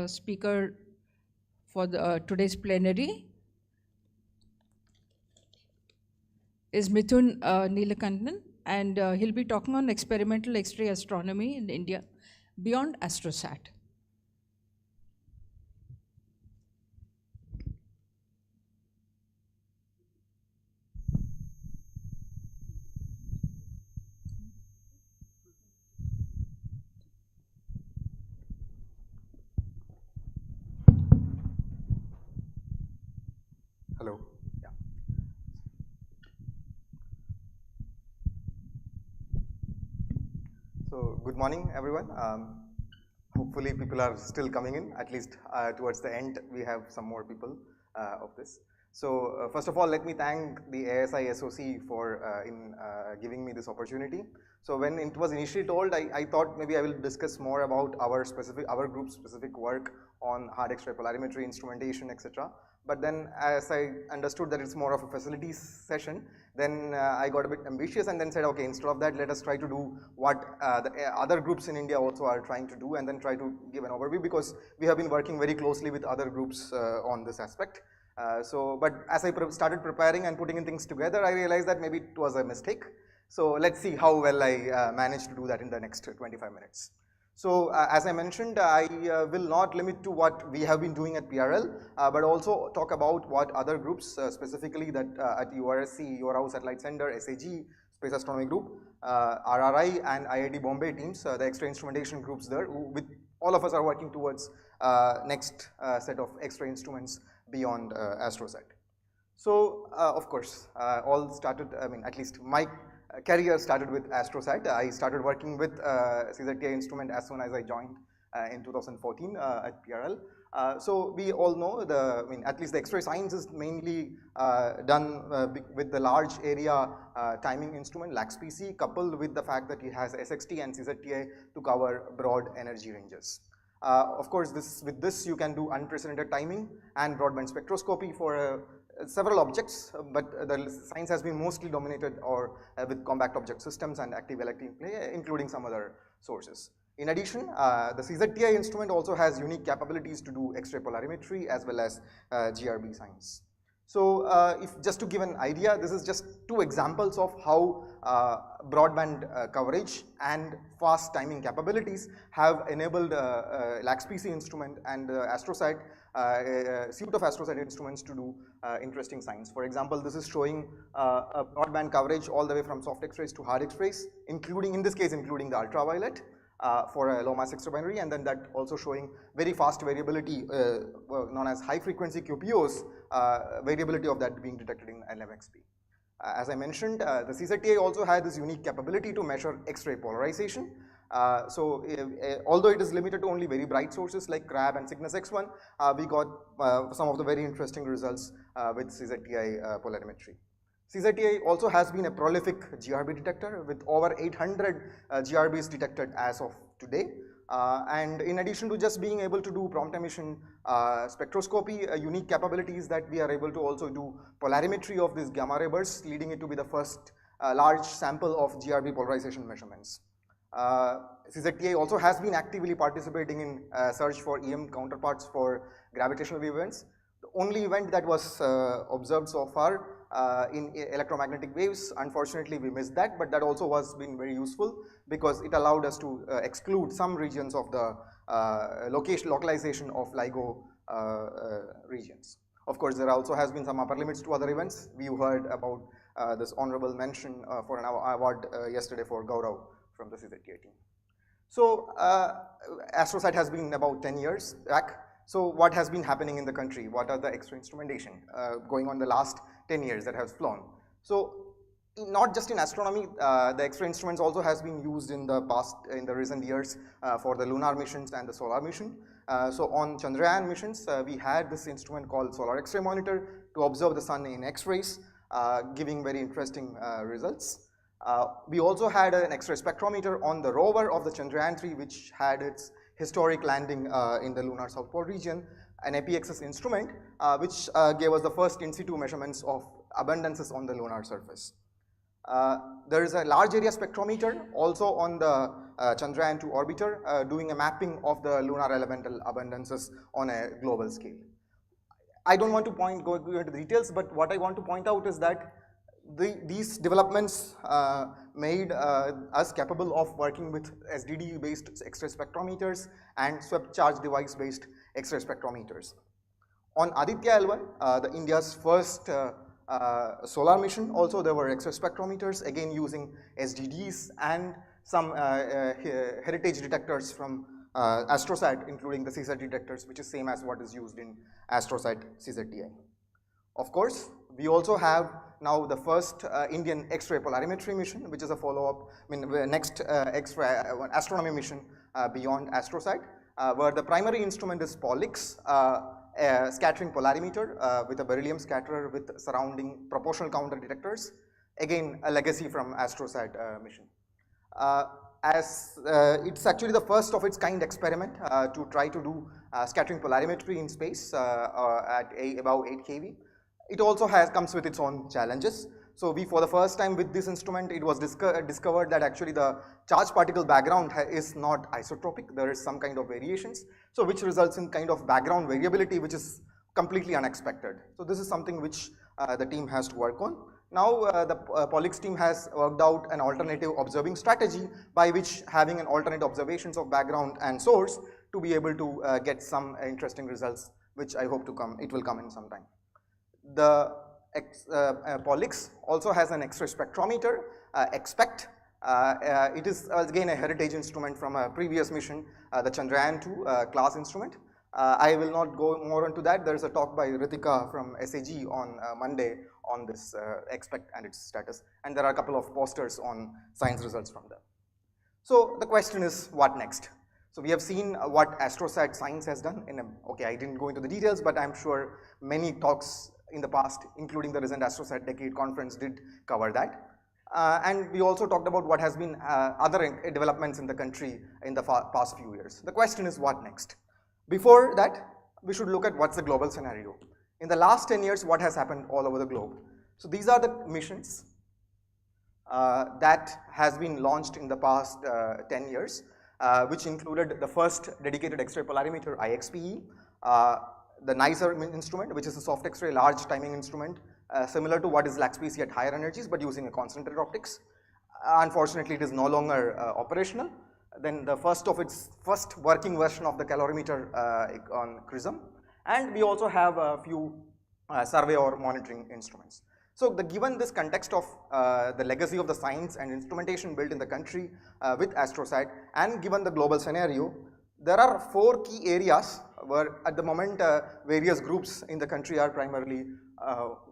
speaker for today's plenary is Mithun Neelakandan, and he'll be talking on experimental X-ray astronomy in India beyond AstroSat. Hello. Yeah. So good morning, everyone. Hopefully people are still coming in, at least towards the end we have some more people of this. So first of all, let me thank the ASI SOC for giving me this opportunity. So when it was initially told, I thought maybe I will discuss more about our group's specific work on hard X-ray polarimetry, instrumentation, etc. But then as I understood that it's more of a facilities session, then I got a bit ambitious and then said, okay, instead of that, let us try to do what the other groups in India also are trying to do, and then try to give an overview, because we have been working very closely with other groups on this aspect. But as I started preparing and putting in things together, I realized that maybe it was a mistake. So let's see how well I manage to do that in the next 25 minutes. So as I mentioned, I will not limit to what we have been doing at PRL, but also talk about what other groups, specifically that at URSC, URAU Satellite Center, SAG, Space Astronomy Group, RRI and IIT Bombay teams, the X-ray instrumentation groups there, with all of us are working towards next set of X-ray instruments beyond AstroSat. So of course, all started, at least my career started with AstroSat. I started working with CZTI instrument as soon as I joined in 2014 at PRL. So we all know at least the X-ray science is mainly done with the large area timing instrument LAX-PC, coupled with the fact that it has SXT and CZTI to cover broad energy ranges. Of course, with this you can do unprecedented timing and broadband spectroscopy for several objects, but the science has been mostly dominated with compact object systems and active electric play, including some other sources. In addition, the CZTI instrument also has unique capabilities to do X-ray polarimetry as well as GRB science. So if just to give an idea, this is just two examples of how broadband coverage and fast timing capabilities have enabled LAX-PC instrument and AstroSat, a suite of AstroSat instruments to do interesting science. For example, this is showing a broadband coverage all the way from soft X-rays to hard X-rays, including, in this case, including the ultraviolet for a low mass X-ray, and then that also showing very fast variability known as high frequency QPOs, variability of that being detected in LMXP. As I mentioned, the CZTI also had this unique capability to measure X-ray polarization. Although it is limited to only very bright sources like CRAB and Cygnus X1, we got some of the very interesting results with CZTI polarimetry. CZTI also has been a prolific GRB detector with over 800 GRBs detected as of today. And in addition to just being able to do prompt emission spectroscopy, unique capabilities that we are able to also do polarimetry of these gamma ray bursts, leading it to be the first large sample of GRB polarization measurements. CZTI also has been actively participating in search for EM counterparts for gravitational wave events. The only event that was observed so far in electromagnetic waves, unfortunately we missed that, but that also was been very useful because it allowed us to exclude some regions of the localization of LIGO regions. Of course, there also has been some upper limits to other events. We heard about this honorable mention for an award yesterday for Gaurav from the CZTI team. So AstroSat has been about 10 years back. So what has been happening in the country? What are the X-ray instrumentation going on the last 10 years that has flown? So not just in astronomy, the X-ray instruments also has been used in the recent years for the lunar missions and the solar mission. So on Chandrayaan missions, we had this instrument called Solar X-ray Monitor to observe the sun in X-rays, giving very interesting results. We also had an X-ray spectrometer on the rover of the Chandrayaan-3, which had its historic landing in the lunar South Pole region, an EPXS instrument, which gave us the first in situ measurements of abundances on the lunar surface. There is a large area spectrometer also on the Chandrayaan-2 orbiter doing a mapping of the lunar elemental abundances on a global scale. I don't want to go into the details, but what I want to point out is that these developments made us capable of working with SDD-based X-ray spectrometers and swept charge device-based X-ray spectrometers. On Aditya L1, the India's first solar mission, also there were X-ray spectrometers, again using SDDs and some heritage detectors from AstroSat, including the CSAT detectors, which is same as what is used in AstroSat CZTI. Of course, we also have now the first Indian X-ray polarimetry mission, which is a follow-up, next X-ray astronomy mission beyond AstroSat, where the primary instrument is POLIX, a scattering polarimeter with a beryllium scatterer with surrounding proportional counter detectors, again a legacy from AstroSat mission. It's actually the first of its kind experiment to try to do scattering polarimetry in space at above 8 kV. It also comes with its own challenges. So for the first time with this instrument, it was discovered that actually the charge particle background is not isotropic. There is some kind of variations, so which results in kind of background variability, which is completely unexpected. So this is something which the team has to work on. Now the POLIX team has worked out an alternative observing strategy by which having an alternate observations of background and source to be able to get some interesting results, which I hope to come, it will come in some time. The POLIX also has an X-ray spectrometer, EXPECT. It is again a heritage instrument from a previous mission, the Chandrayaan-2 class instrument. I will not go more into that. There is a talk by Ritika from SAG on Monday on this EXPECT and its status, and there are a couple of posters on science results from them. So the question is, what next? So we have seen what AstroSat Science has done okay, I didn't go into the details, but I'm sure many talks in the past, including the recent AstroSat Decade Conference, did cover that. And we also talked about what has been other developments in the country in the past few years. The question is, what next? Before that, we should look at what's the global scenario. In the last 10 years, what has happened all over the globe? So these are the missions that has been launched in the past 10 years, which included the first dedicated X-ray polarimeter, IXPE, the NICER instrument, which is a soft X-ray large timing instrument, similar to what is LAXPC at higher energies, but using a concentrated optics. Unfortunately, it is no longer operational. Then the first working version of the calorimeter on CRISM, and we also have a few survey or monitoring instruments. So given this context of the legacy of the science and instrumentation built in the country with AstroSat, and given the global scenario, there are 4 key areas where at the moment various groups in the country are primarily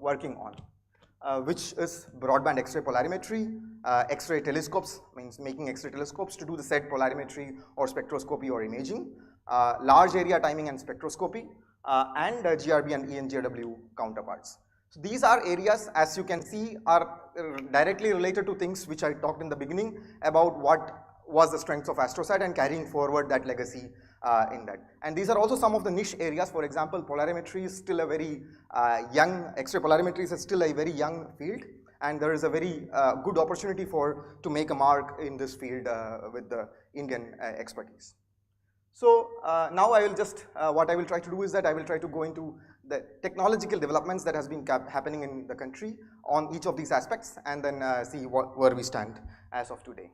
working on, which is broadband X-ray polarimetry, X-ray telescopes, means making X-ray telescopes to do the said polarimetry or spectroscopy or imaging, large area timing and spectroscopy, and GRB and ENJW counterparts. So these are areas, as you can see, are directly related to things which I talked in the beginning about what was the strengths of AstroSat and carrying forward that legacy in that. And these are also some of the niche areas. For example, polarimetry is still a very young, X-ray polarimetry is still a very young field, and there is a very good opportunity to make a mark in this field with the Indian expertise. So now I will just, what I will try to do is that I will try to go into the technological developments that has been happening in the country on each of these aspects, and then see where we stand as of today.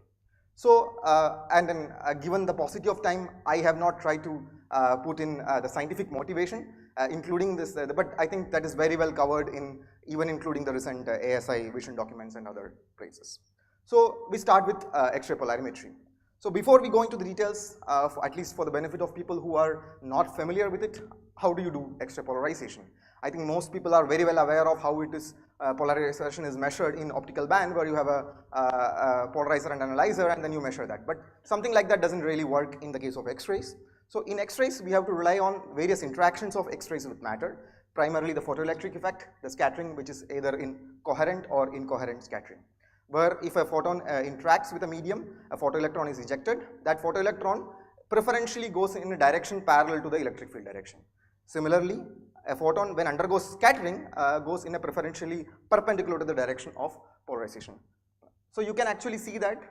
So, and then given the paucity of time, I have not tried to put in the scientific motivation, including this, but I think that is very well covered in even including the recent ASI vision documents and other places. So we start with X-ray polarimetry. So before we go into the details, at least for the benefit of people who are not familiar with it, how do you do X-ray polarization? I think most people are very well aware of how it is polarization is measured in optical band, where you have a polarizer and analyzer, and then you measure that. But something like that doesn't really work in the case of X-rays. So in X-rays, we have to rely on various interactions of X-rays with matter, primarily the photoelectric effect, the scattering, which is either in coherent or incoherent scattering, where if a photon interacts with a medium, a photoelectron is ejected. That photoelectron preferentially goes in a direction parallel to the electric field direction. Similarly, a photon, when undergoes scattering, goes in a preferentially perpendicular to the direction of polarization. So you can actually see that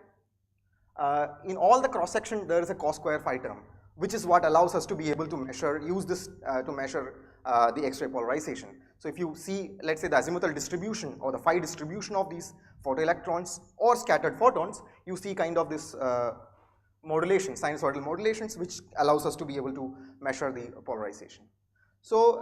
in all the cross section there is a cos square phi term, which is what allows us to be able to measure, use this to measure the X-ray polarization. So if you see, let's say the azimuthal distribution or the phi distribution of these photoelectrons or scattered photons, you see kind of this modulation, sinusoidal modulations, which allows us to be able to measure the polarization. So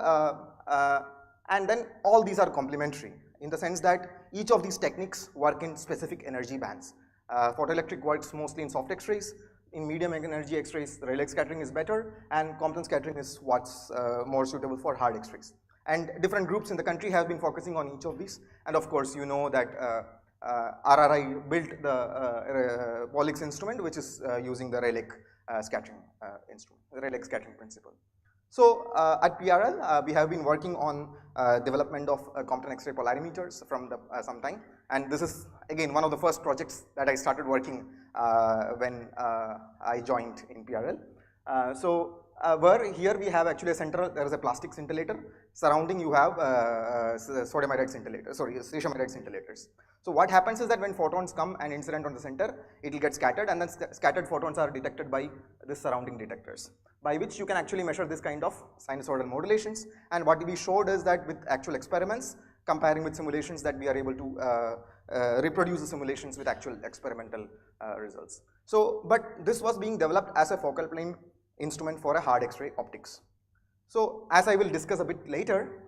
and then all these are complementary in the sense that each of these techniques work in specific energy bands. Photoelectric works mostly in soft X-rays. In medium energy X-rays, Rayleigh scattering is better, and Compton scattering is what's more suitable for hard X-rays. And different groups in the country have been focusing on each of these. And of course, you know that RRI built the Pollux instrument, which is using the Rayleigh scattering instrument, the Rayleigh scattering principle. So at PRL, we have been working on development of Compton X-ray polarimeters from some time, and this is again one of the first projects that I started working when I joined in PRL. Where here we have actually a central, there is a plastic scintillator, surrounding you have sodium iodide scintillators, sorry, cesium iodide scintillators. So what happens is that when photons come and incident on the center, it will get scattered, and then scattered photons are detected by the surrounding detectors, by which you can actually measure this kind of sinusoidal modulations. And what we showed is that with actual experiments, comparing with simulations, that we are able to reproduce the simulations with actual experimental results. So, but this was being developed as a focal plane instrument for a hard X-ray optics. So, as I will discuss a bit later,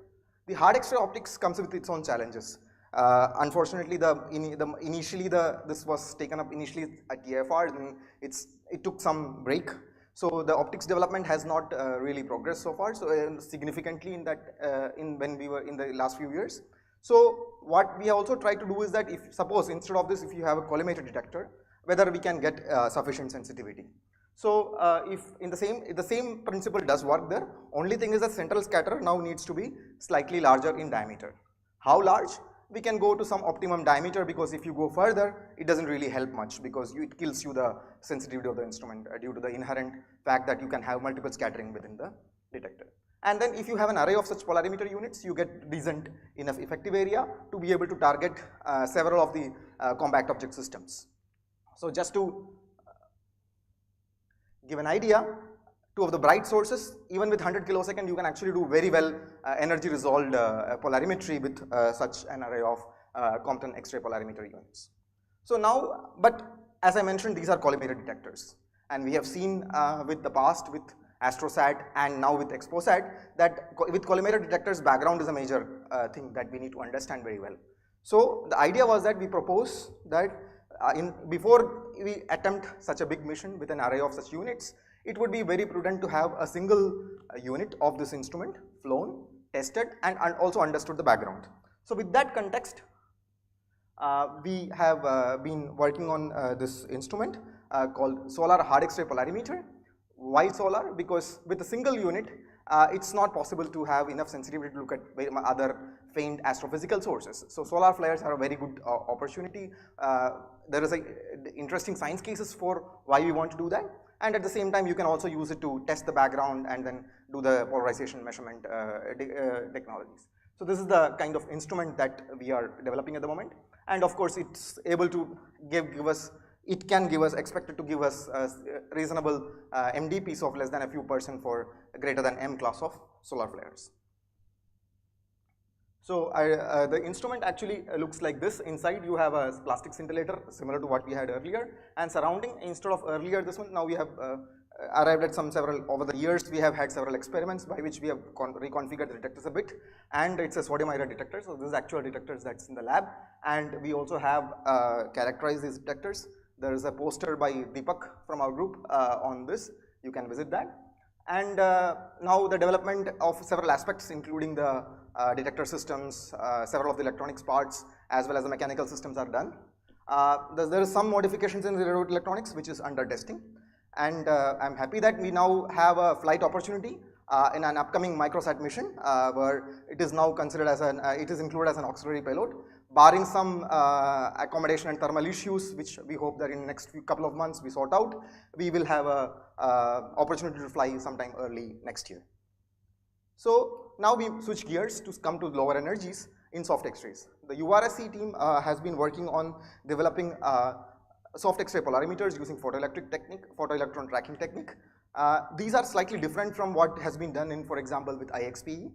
the hard X-ray optics comes with its own challenges. Unfortunately, this was taken up initially at TFR, and it took some break. So the optics development has not really progressed so far, so significantly in that when we were in the last few years. So what we also try to do is that if suppose instead of this, if you have a collimator detector, whether we can get sufficient sensitivity. So if in the same principle does work there, only thing is that central scatter now needs to be slightly larger in diameter. How large? We can go to some optimum diameter, because if you go further, it doesn't really help much, because it kills you the sensitivity of the instrument due to the inherent fact that you can have multiple scattering within the detector. And then if you have an array of such polarimeter units, you get decent enough effective area to be able to target several of the compact object systems. So just to give an idea, two of the bright sources, even with 100 kilosecond, you can actually do very well energy resolved polarimetry with such an array of Compton X-ray polarimeter units. So now, but as I mentioned, these are collimator detectors, and we have seen with the past with AstroSat and now with XpoSat that with collimator detectors, background is a major thing that we need to understand very well. So the idea was that we propose that before we attempt such a big mission with an array of such units, it would be very prudent to have a single unit of this instrument flown, tested, and also understood the background. So with that context, we have been working on this instrument called solar hard X-ray polarimeter. Why solar? Because with a single unit, it's not possible to have enough sensitivity to look at other faint astrophysical sources. So solar flares are a very good opportunity. There is interesting science cases for why we want to do that. And at the same time, you can also use it to test the background and then do the polarization measurement technologies. So this is the kind of instrument that we are developing at the moment. And of course, it's able to give us, it can give us, expected to give us a reasonable MDPs of less than a few % for greater than M class of solar flares. So the instrument actually looks like this. Inside you have a plastic scintillator similar to what we had earlier, and surrounding, instead of earlier this one, now we have arrived at several, over the years we have had several experiments by which we have reconfigured the detectors a bit, and it's a sodium iodide detector. So this is actual detectors that's in the lab, and we also have characterized these detectors. There is a poster by Deepak from our group on this. You can visit that. And now the development of several aspects, including the detector systems, several of the electronics parts, as well as the mechanical systems are done. There is some modifications in the railroad electronics which is under testing, and I'm happy that we now have a flight opportunity in an upcoming microsat mission where it is now considered as an, it is included as an auxiliary payload. Barring some accommodation and thermal issues, which we hope that in the next couple of months we sort out, we will have a opportunity to fly sometime early next year. So now we switch gears to come to lower energies in soft X-rays. the URSC team has been working on developing soft X-ray polarimeters using photoelectron tracking technique. These are slightly different from what has been done in, for example, with IXPE.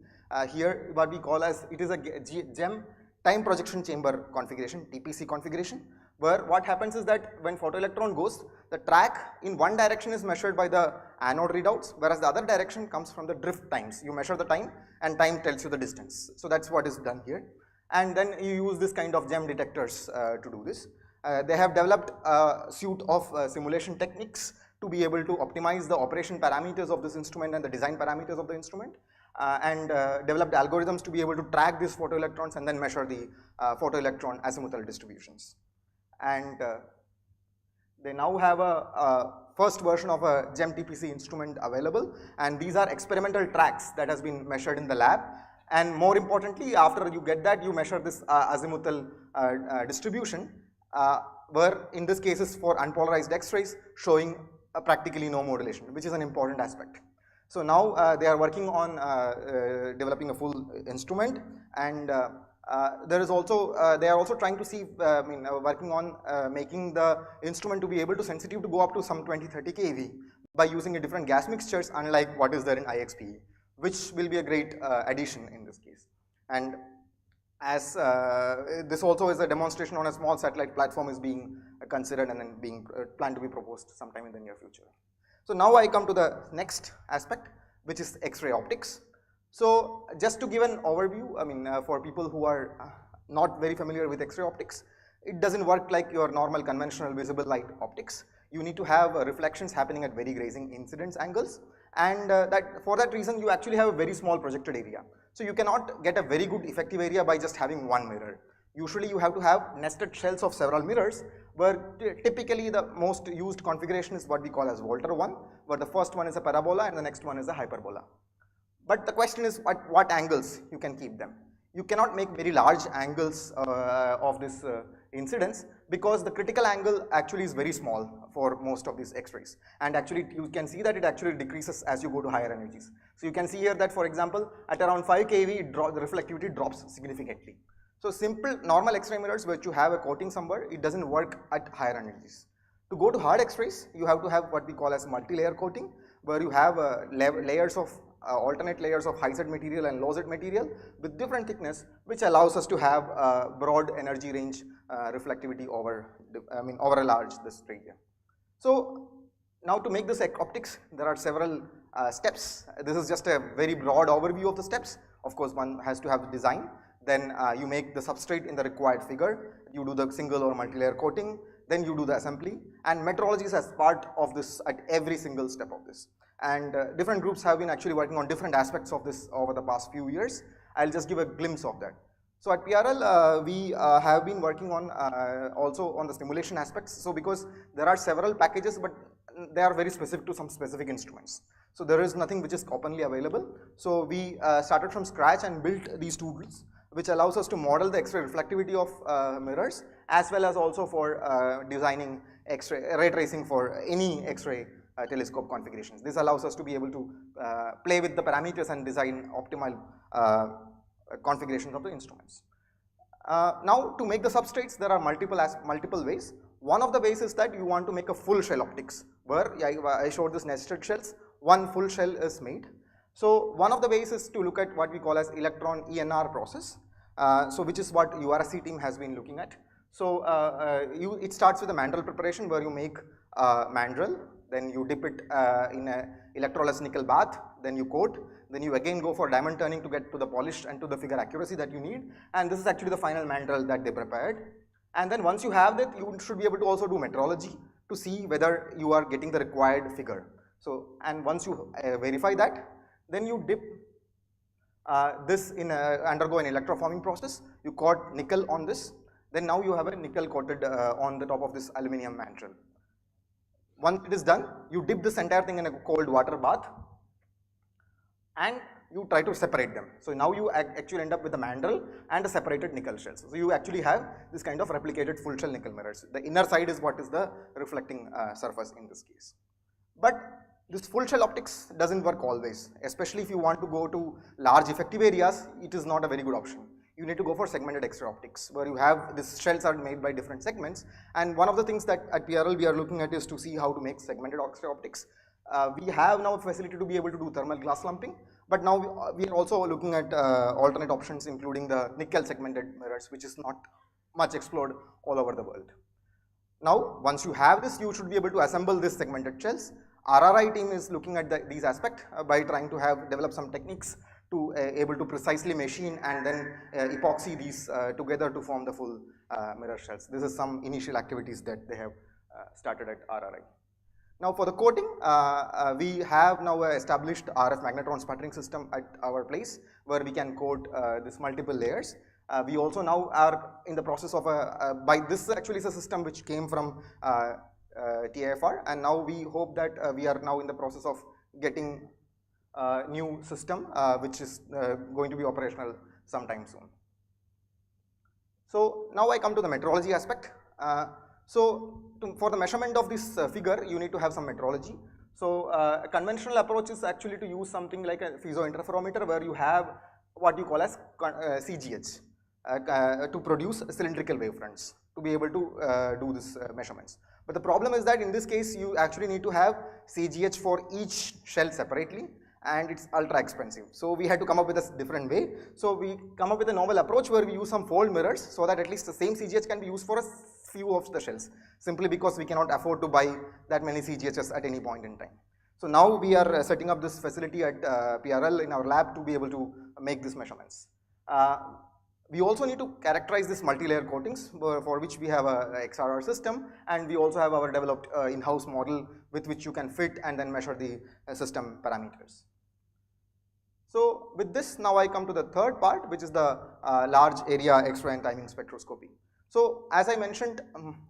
Here, what we call as, it is a GEM time projection chamber configuration, TPC configuration, where what happens is that when photoelectron goes, the track in one direction is measured by the anode readouts, whereas the other direction comes from the drift times. You measure the time and time tells you the distance. So that's what is done here. And then you use this kind of GEM detectors to do this. They have developed a suite of simulation techniques to be able to optimize the operation parameters of this instrument and the design parameters of the instrument, and developed algorithms to be able to track these photoelectrons and then measure the photoelectron azimuthal distributions. And they now have a first version of a GEM TPC instrument available, and these are experimental tracks that has been measured in the lab. And more importantly, after you get that, you measure this azimuthal distribution, where in this case is for unpolarized X-rays, showing practically no modulation, which is an important aspect. So now they are working on developing a full instrument, and there is also they are also trying to see, working on making the instrument to be able to sensitive to go up to some 20-30 keV by using a different gas mixtures, unlike what is there in IXPE, which will be a great addition in this case. And as this also is a demonstration on a small satellite platform is being considered and then being planned to be proposed sometime in the near future. So now I come to the next aspect, which is X-ray optics. So just to give an overview, for people who are not very familiar with X-ray optics, it doesn't work like your normal conventional visible light optics. You need to have reflections happening at very grazing incidence angles, and for that reason you actually have a very small projected area. So you cannot get a very good effective area by just having one mirror. Usually you have to have nested shells of several mirrors, where typically the most used configuration is what we call as Volter 1, where the first one is a parabola and the next one is a hyperbola. But the question is at what angles you can keep them. You cannot make very large angles of this incidence, because the critical angle actually is very small for most of these X-rays, and actually you can see that it actually decreases as you go to higher energies. So you can see here that, for example, at around 5 keV the reflectivity drops significantly. So simple normal X-ray mirrors which you have a coating somewhere, it doesn't work at higher energies. To go to hard X-rays, you have to have what we call as multi-layer coating, where you have layers of alternate layers of high Z material and low Z material with different thickness, which allows us to have broad energy range reflectivity over a large this area. So now to make this optics, there are several steps. This is just a very broad overview of the steps. Of course, one has to have the design. Then you make the substrate in the required figure. You do the single or multi-layer coating. Then you do the assembly. And metrology is as part of this at every single step of this. And different groups have been actually working on different aspects of this over the past few years. I'll just give a glimpse of that. So at PRL, we have been working on also on the simulation aspects. So because there are several packages, but they are very specific to some specific instruments. So there is nothing which is openly available. So we started from scratch and built these tools, which allows us to model the X-ray reflectivity of mirrors, as well as also for designing X-ray ray tracing for any X-ray telescope configurations. This allows us to be able to play with the parameters and design optimal configurations of the instruments. Now to make the substrates, there are multiple ways. One of the ways is that you want to make a full shell optics, where I showed this nested shells, one full shell is made. So one of the ways is to look at what we call as electron ENR process, which is what URSC team has been looking at. So it starts with a mandrel preparation, where you make mandrel, then you dip it in a electroless nickel bath, then you coat, then you again go for diamond turning to get to the polish and to the figure accuracy that you need, and this is actually the final mandrel that they prepared. And then once you have that, you should be able to also do metrology to see whether you are getting the required figure. So, and once you verify that, then you dip this in undergo an electroforming process. You coat nickel on this, then now you have a nickel coated on the top of this aluminum mandrel. Once it is done, you dip this entire thing in a cold water bath and you try to separate them. So now you actually end up with a mandrel and a separated nickel shells. So you actually have this kind of replicated full shell nickel mirrors. The inner side is what is the reflecting surface in this case. But this full shell optics doesn't work always, especially if you want to go to large effective areas. It is not a very good option. you need to go for segmented X-ray optics, where you have these shells are made by different segments. And one of the things that at PRL we are looking at is to see how to make segmented X-ray optics. We have now a facility to be able to do thermal glass lumping, but now we are also looking at alternate options, including the nickel segmented mirrors, which is not much explored all over the world. Now, once you have this, you should be able to assemble this segmented shells. RRI team is looking at these aspects by trying to develop some techniques to able to precisely machine and then epoxy these together to form the full mirror shells. This is some initial activities that they have started at RRI. Now for the coating, we have now established RF magnetron sputtering system at our place where we can coat this multiple layers. We also now are in the process of this actually is a system which came from TIFR, and now we hope that we are now in the process of getting a new system which is going to be operational sometime soon. So now I come to the metrology aspect. For the measurement of this figure, you need to have some metrology. So a conventional approach is actually to use something like a piezointerferometer where you have what you call as CGH to produce cylindrical wavefronts to be able to do this measurements. But the problem is that in this case, you actually need to have CGH for each shell separately, and it's ultra expensive. So we had to come up with a different way. So we come up with a novel approach where we use some fold mirrors so that at least the same CGH can be used for a few of the shells, simply because we cannot afford to buy that many CGHs at any point in time. So now we are setting up this facility at PRL in our lab to be able to make these measurements. We also need to characterize this multi-layer coatings for which we have a XRR system, and we also have our developed in-house model with which you can fit and then measure the system parameters. So with this, now I come to the third part, which is the large area X-ray and timing spectroscopy. So as I mentioned,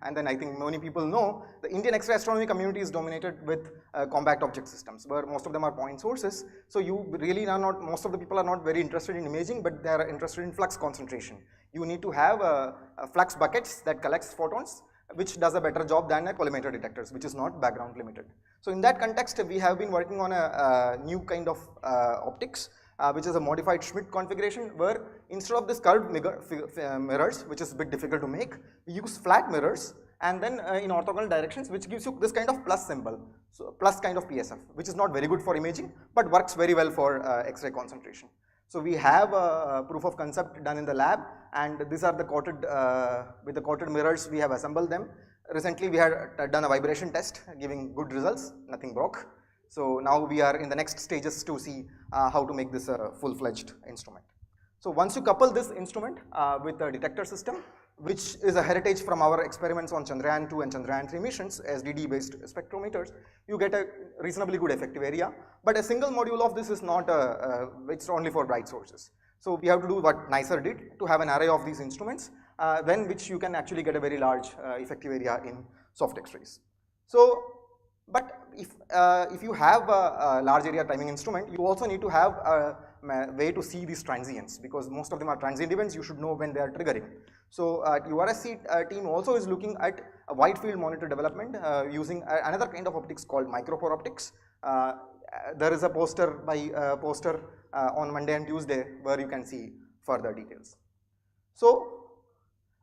and then I think many people know, the Indian X-ray astronomy community is dominated with compact object systems, where most of them are point sources. So you really are not, most of the people are not very interested in imaging, but they are interested in flux concentration. You need to have flux buckets that collects photons, which does a better job than a collimator detectors, which is not background limited. So in that context, we have been working on a new kind of optics, which is a modified Schmidt configuration, where instead of this curved mirrors, which is a bit difficult to make, we use flat mirrors and then in orthogonal directions, which gives you this kind of plus symbol, so plus kind of PSF, which is not very good for imaging, but works very well for X-ray concentration. So we have a proof of concept done in the lab, and these are the coated, with the coated mirrors, we have assembled them. Recently we had done a vibration test, giving good results, nothing broke. So now we are in the next stages to see how to make this a full-fledged instrument. So once you couple this instrument with a detector system, which is a heritage from our experiments on Chandrayaan-2 and Chandrayaan-3 missions, SDD-based spectrometers, you get a reasonably good effective area. But a single module of this is not, it's only for bright sources. So we have to do what NICER did to have an array of these instruments, which you can actually get a very large effective area in soft X-rays. So, but if you have a large area timing instrument, you also need to have a way to see these transients, because most of them are transient events. You should know when they are triggering. So URSC team also is looking at a wide field monitor development using another kind of optics called micropore optics. There is a poster on Monday and Tuesday where you can see further details. So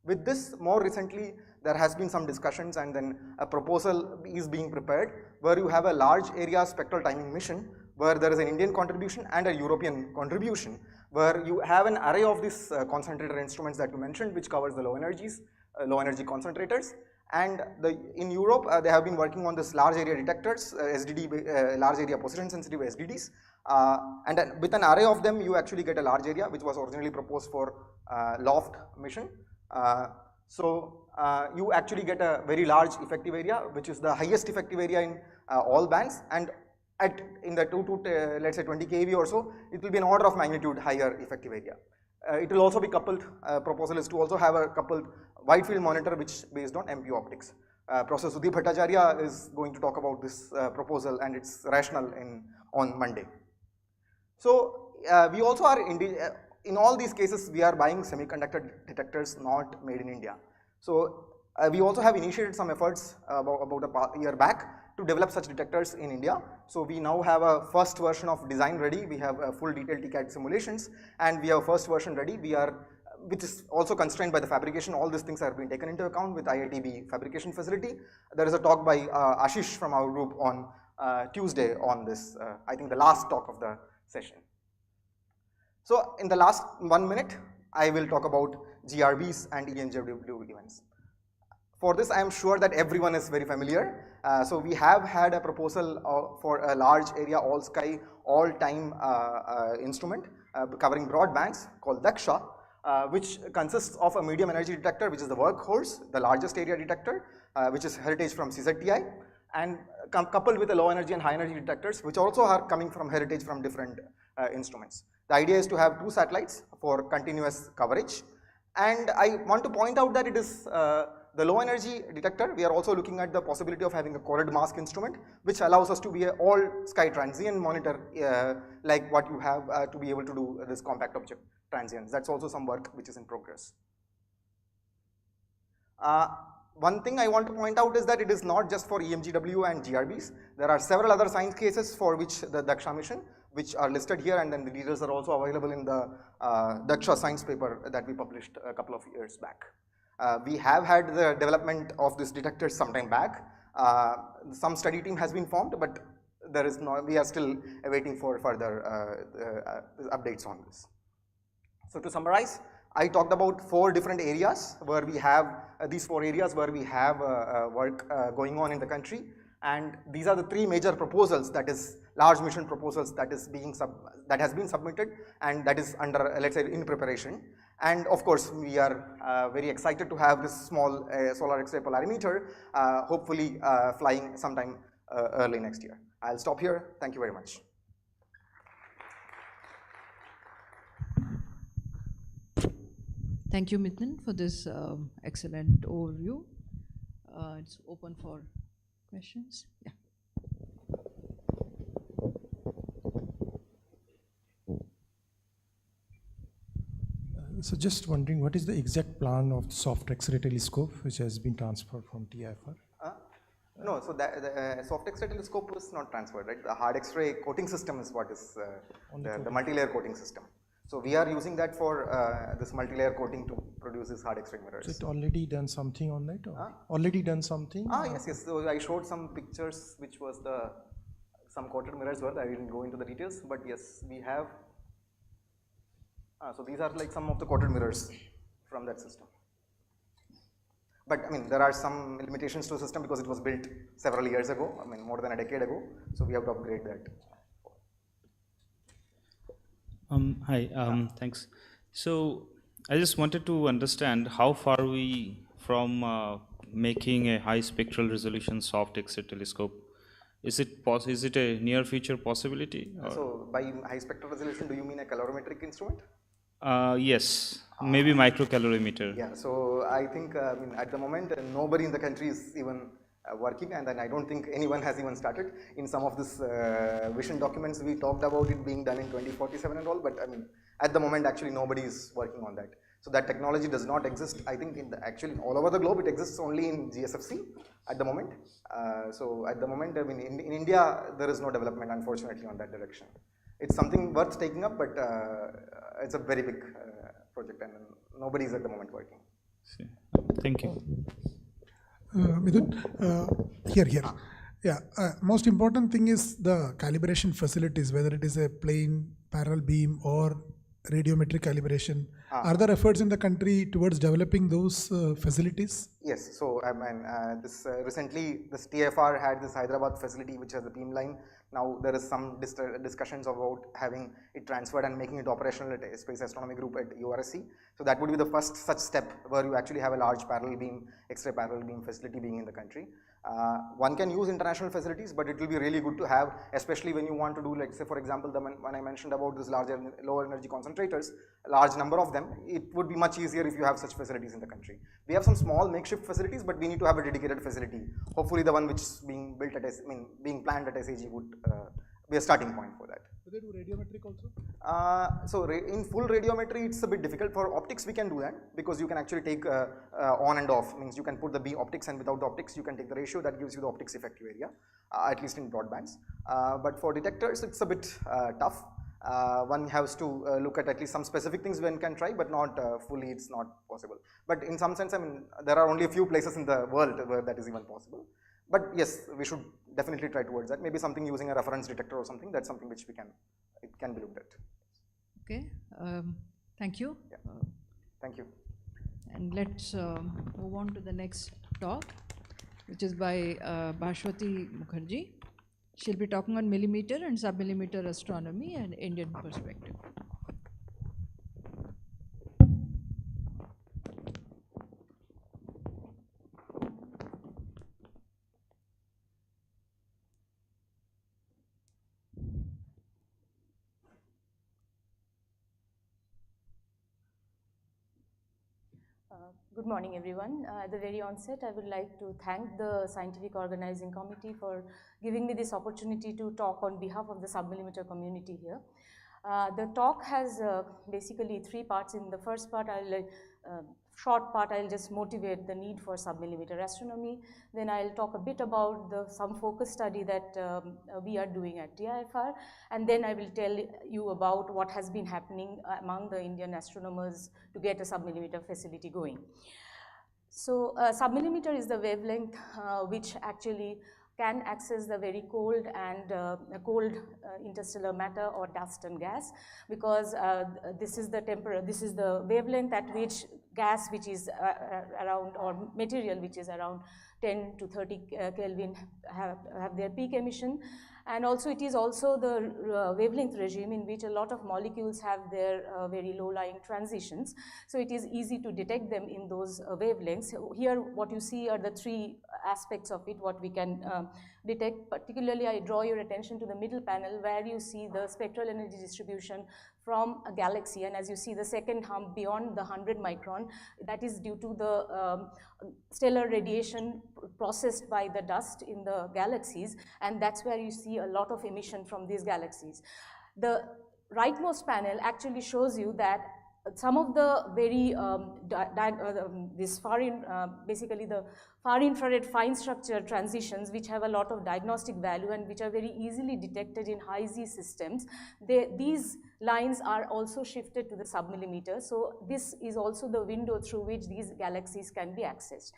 with this, more recently, there has been some discussions, and then a proposal is being prepared where you have a large area spectral timing mission where there is an Indian contribution and a European contribution, where you have an array of these concentrator instruments that you mentioned, which covers the low energy concentrators. And in Europe, they have been working on this large area detectors, SDD, large area position sensitive SDDs. And then with an array of them, you actually get a large area, which was originally proposed for LOFT mission. You actually get a very large effective area, which is the highest effective area in all bands, and in the 2 to let's say 20 kV or so, it will be an order of magnitude higher effective area. It will also be coupled, proposal is to also have a coupled wide field monitor which based on MPO optics. Professor Sudhir Bhattacharya is going to talk about this proposal and its rationale on Monday. So we also are, in all these cases, we are buying semiconductor detectors not made in India. So we also have initiated some efforts about a year back to develop such detectors in India. So we now have a first version of design ready. We have full detailed TCAD simulations, and we have first version ready. We are which is also constrained by the fabrication. All these things have been taken into account with IITB fabrication facility. There is a talk by Ashish from our group on Tuesday on this, I think the last talk of the session. So in the last 1 minute, I will talk about GRBs and ENJW events. For this, I am sure that everyone is very familiar. So we have had a proposal for a large area all-sky, all-time instrument covering broadbands called Daksha, which consists of a medium energy detector, which is the workhorse, the largest area detector, which is heritage from CZTI, and coupled with the low energy and high energy detectors, which also are coming from heritage from different instruments. The idea is to have 2 satellites for continuous coverage. And I want to point out that it is the low energy detector. We are also looking at the possibility of having a colored mask instrument, which allows us to be an all sky transient monitor, like what you have to be able to do this compact object transients. That's also some work which is in progress. One thing I want to point out is that it is not just for EMGW and GRBs. There are several other science cases for which the Daksha mission, which are listed here, and then the details are also available in the Daksha science paper that we published a couple of years back. We have had the development of this detector sometime back. Some study team has been formed, but there is no, we are still awaiting for further updates on this. So to summarize, I talked about 4 different areas where we have, these 4 areas where we have work going on in the country, and these are the 3 major proposals, that is large mission proposals that is being that has been submitted and that is under, let's say, in preparation. And of course, we are very excited to have this small solar X-ray polarimeter, hopefully flying sometime early next year. I'll stop here. Thank you very much. Thank you, Mithun, for this excellent overview. It's open for questions. Yeah. So just wondering, what is the exact plan of the soft X-ray telescope which has been transferred from TIFR? No, so the soft X-ray telescope was not transferred, right? The hard X-ray coating system is what is the multi-layer coating system. So we are using that for this multi-layer coating to produce these hard X-ray mirrors. So it already done something on that? Or already done something? Yes, yes. So I showed some pictures, which was some coated mirrors were. I didn't go into the details, but yes, we have. So these are like some of the coated mirrors from that system. But I mean, there are some limitations to the system because it was built several years ago. I mean, more than a decade ago. So we have to upgrade that. Hi, thanks. So I just wanted to understand how far are we from making a high spectral resolution soft X-ray telescope. Is it a near future possibility? So by high spectral resolution, do you mean a calorimetric instrument? Yes, maybe microcalorimeter. Yeah, so I think I mean, at the moment nobody in the country is even working, and then I don't think anyone has even started. In some of this vision documents we talked about it being done in 2047 and all, but I mean at the moment actually nobody is working on that. So that technology does not exist. I think actually all over the globe it exists only in GSFC at the moment. So at the moment, I mean in India there is no development unfortunately on that direction. It's something worth taking up, but it's a very big project and nobody is at the moment working. Thank you. Mithun, here. Yeah, most important thing is the calibration facilities, whether it is a plain parallel beam or radiometric calibration. Are there efforts in the country towards developing those facilities? Yes, so I mean, recently this TFR had this Hyderabad facility which has a beamline. Now there is some discussions about having it transferred and making it operational at a Space Astronomy Group at URSC. So that would be the first such step where you actually have a large parallel beam, X-ray parallel beam facility being in the country. One can use international facilities, but it will be really good to have, especially when you want to do, like say for example, when I mentioned about these larger lower energy concentrators, a large number of them, it would be much easier if you have such facilities in the country. We have some small makeshift facilities, but we need to have a dedicated facility. Hopefully the one which is being built at, being planned at SAG would be a starting point for that. Do they do radiometric also? So in full radiometry, it's a bit difficult. For optics, we can do that because you can actually take on and off. Means you can put the beam optics, and without the optics, you can take the ratio that gives you the optics effective area, at least in broadbands. But for detectors, it's a bit tough. one has to look at least some specific things one can try, but not fully, it's not possible. But in some sense, I mean, there are only a few places in the world where that is even possible. But yes, we should definitely try towards that. Maybe something using a reference detector or something, that's something which it can be looked at. Okay, thank you. Yeah. Thank you. And let's move on to the next talk, which is by Bhashwati Mukherjee. She'll be talking on millimeter and submillimeter astronomy and Indian perspective. Good morning, everyone. At the very onset, I would like to thank the Scientific Organizing Committee for giving me this opportunity to talk on behalf of the submillimeter community here. The talk has basically 3 parts. In the first part, short part, I'll just motivate the need for submillimeter astronomy. Then I'll talk a bit about some focus study that we are doing at TIFR. And then I will tell you about what has been happening among the Indian astronomers to get a submillimeter facility going. So submillimeter is the wavelength which actually can access the very cold and interstellar matter or dust and gas, because this is the wavelength at which gas which is around, or material which is around 10 to 30 Kelvin have their peak emission. And also it is also the wavelength regime in which a lot of molecules have their very low-lying transitions. So it is easy to detect them in those wavelengths. Here what you see are the 3 aspects of it, what we can detect. Particularly I draw your attention to the middle panel where you see the spectral energy distribution from a galaxy, and as you see the second hump beyond the 100 micron, that is due to the stellar radiation processed by the dust in the galaxies, and that's where you see a lot of emission from these galaxies. The rightmost panel actually shows you that some of the very basically the far infrared fine structure transitions, which have a lot of diagnostic value and which are very easily detected in high Z systems, these lines are also shifted to the submillimeter. So this is also the window through which these galaxies can be accessed.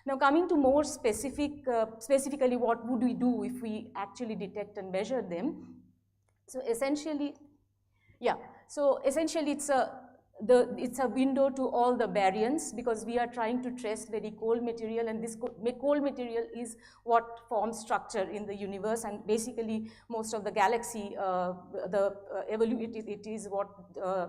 Now coming to more specifically what would we do if we actually detect and measure them. So essentially, it's a window to all the baryons, because we are trying to trace very cold material, and this cold material is what forms structure in the universe, and basically most of the galaxy, it is what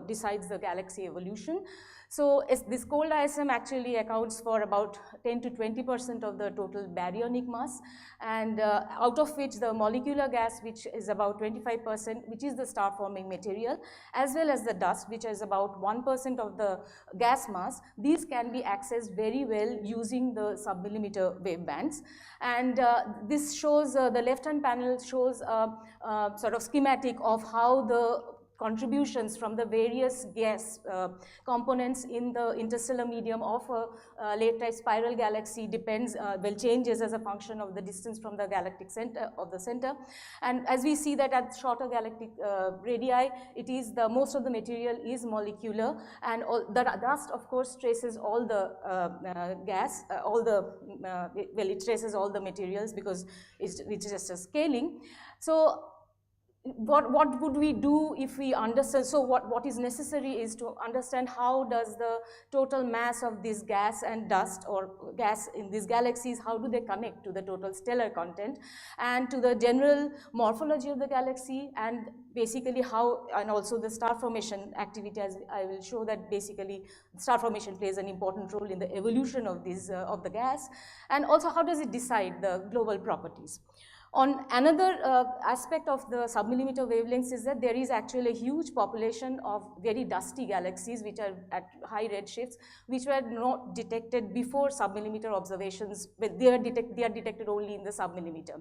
decides the galaxy evolution. So this cold ISM actually accounts for about 10 to 20% of the total baryonic mass, and out of which the molecular gas, which is about 25%, which is the star forming material, as well as the dust, which is about 1% of the gas mass, these can be accessed very well using the submillimeter wave bands. And this shows, the left hand panel shows a sort of schematic of how the contributions from the various gas components in the interstellar medium of a late-type spiral galaxy changes as a function of the distance from the galactic center of the center. And as we see that at shorter galactic radii, most of the material is molecular, and the dust of course traces all the it traces all the materials, because it's just a scaling. So what would we do if we understand? So what is necessary is to understand how does the total mass of this gas and dust, or gas in these galaxies, how do they connect to the total stellar content and to the general morphology of the galaxy, and basically and also the star formation activity, as I will show that basically star formation plays an important role in the evolution of of the gas, and also how does it decide the global properties. On another aspect of the submillimeter wavelengths is that there is actually a huge population of very dusty galaxies which are at high redshifts, which were not detected before submillimeter observations, but they are detected only in the submillimeter.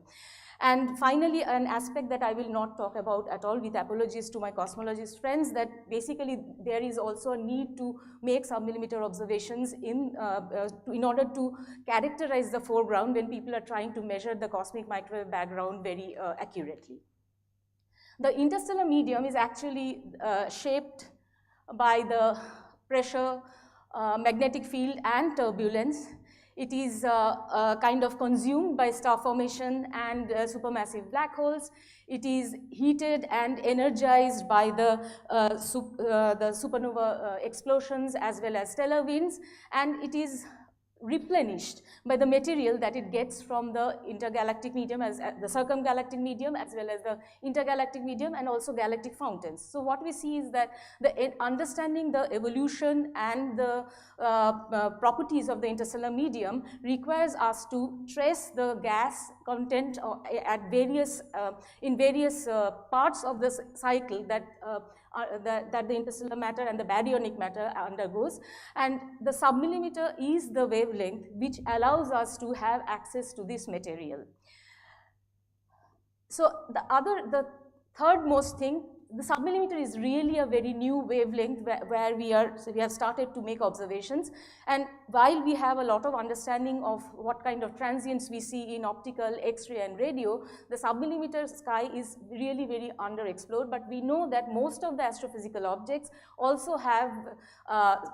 And finally, an aspect that I will not talk about at all, with apologies to my cosmologist friends, that basically there is also a need to make submillimeter observations in order to characterize the foreground when people are trying to measure the cosmic microwave background very accurately. The interstellar medium is actually shaped by the pressure, magnetic field and turbulence. It is kind of consumed by star formation and supermassive black holes. It is heated and energized by the supernova explosions as well as stellar winds, and it is replenished by the material that it gets from the intergalactic medium, as the circumgalactic medium, as well as the intergalactic medium, and also galactic fountains. So what we see is that understanding the evolution and the properties of the interstellar medium requires us to trace the gas content at various in various parts of the cycle that the interstellar matter and the baryonic matter undergoes, and the submillimeter is the wavelength which allows us to have access to this material. So the third most thing, the submillimeter is really a very new wavelength where we have started to make observations, and while we have a lot of understanding of what kind of transients we see in optical, X-ray and radio, the submillimeter sky is really very underexplored, but we know that most of the astrophysical objects also have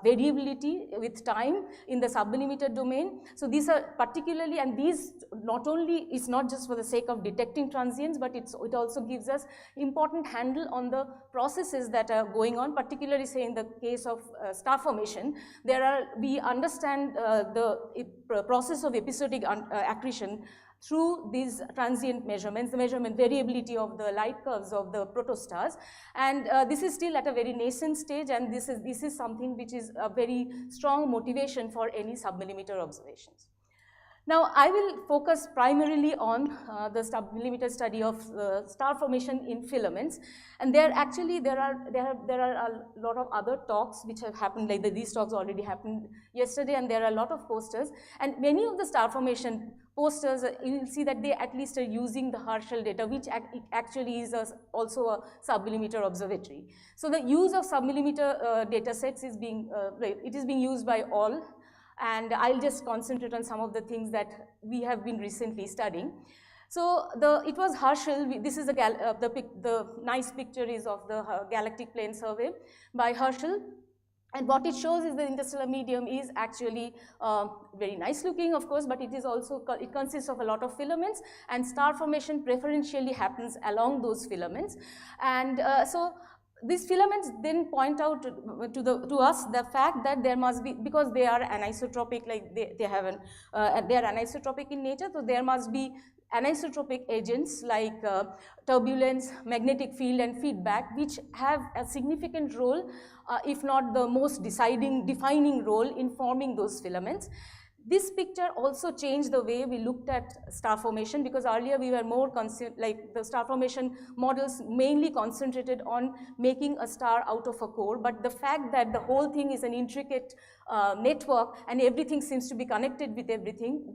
variability with time in the submillimeter domain. So these are particularly, and these not only, it's not just for the sake of detecting transients, but it also gives us important handle on the processes that are going on, particularly say in the case of star formation. We understand the process of episodic accretion through these transient measurements, the measurement variability of the light curves of the protostars, and this is still at a very nascent stage, and this is something which is a very strong motivation for any submillimeter observations. Now, I will focus primarily on the submillimeter study of star formation in filaments, and there are a lot of other talks which have happened, like these talks already happened yesterday, and there are a lot of posters, and many of the star formation posters, you will see that they at least are using the Herschel data, which actually is also a submillimeter observatory. So the use of submillimeter data sets is being used by all, and I'll just concentrate on some of the things that we have been recently studying. So it was Herschel. This is the nice picture is of the galactic plane survey by Herschel. And what it shows is the interstellar medium is actually very nice looking, of course, but it is also, it consists of a lot of filaments, and star formation preferentially happens along those filaments. And so these filaments then point out to us the fact that there must be, because they are anisotropic, like they are anisotropic in nature, so there must be anisotropic agents like turbulence, magnetic field and feedback, which have a significant role, if not the most defining role in forming those filaments. This picture also changed the way we looked at star formation, because earlier we were more like the star formation models mainly concentrated on making a star out of a core, but the fact that the whole thing is an intricate network and everything seems to be connected with everything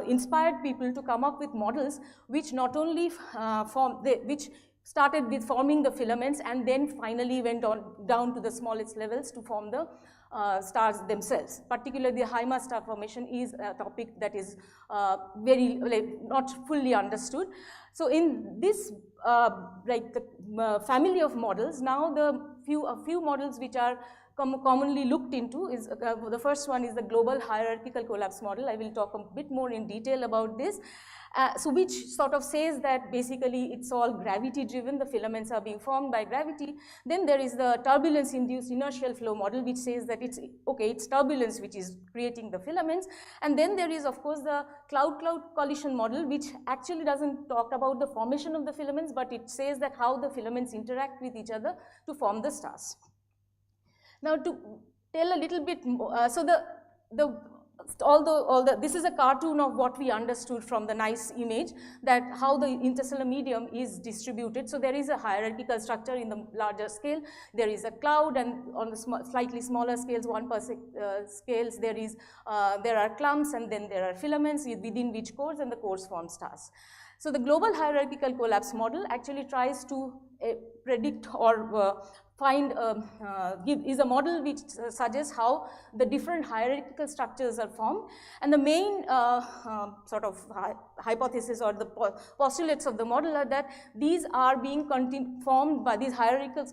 inspired people to come up with models which not only which started with forming the filaments and then finally went on down to the smallest levels to form the stars themselves. Particularly the high mass star formation is a topic that is very not fully understood. So in this the family of models, now a few models which are commonly looked into is the first one is the global hierarchical collapse model. I will talk a bit more in detail about this. So which sort of says that basically it's all gravity driven, the filaments are being formed by gravity. Then there is the turbulence induced inertial flow model, which says that it's turbulence which is creating the filaments. And then there is of course the cloud-cloud collision model, which actually doesn't talk about the formation of the filaments, but it says that how the filaments interact with each other to form the stars. Now to tell a little bit more, so this is a cartoon of what we understood from the nice image, that how the interstellar medium is distributed. So there is a hierarchical structure in the larger scale. There is a cloud, and on the slightly smaller scales, 1% scales, there are clumps, and then there are filaments within which cores, and the cores form stars. So the global hierarchical collapse model actually tries to predict or is a model which suggests how the different hierarchical structures are formed. And the main sort of hypothesis or the postulates of the model are that these are being formed by these hierarchical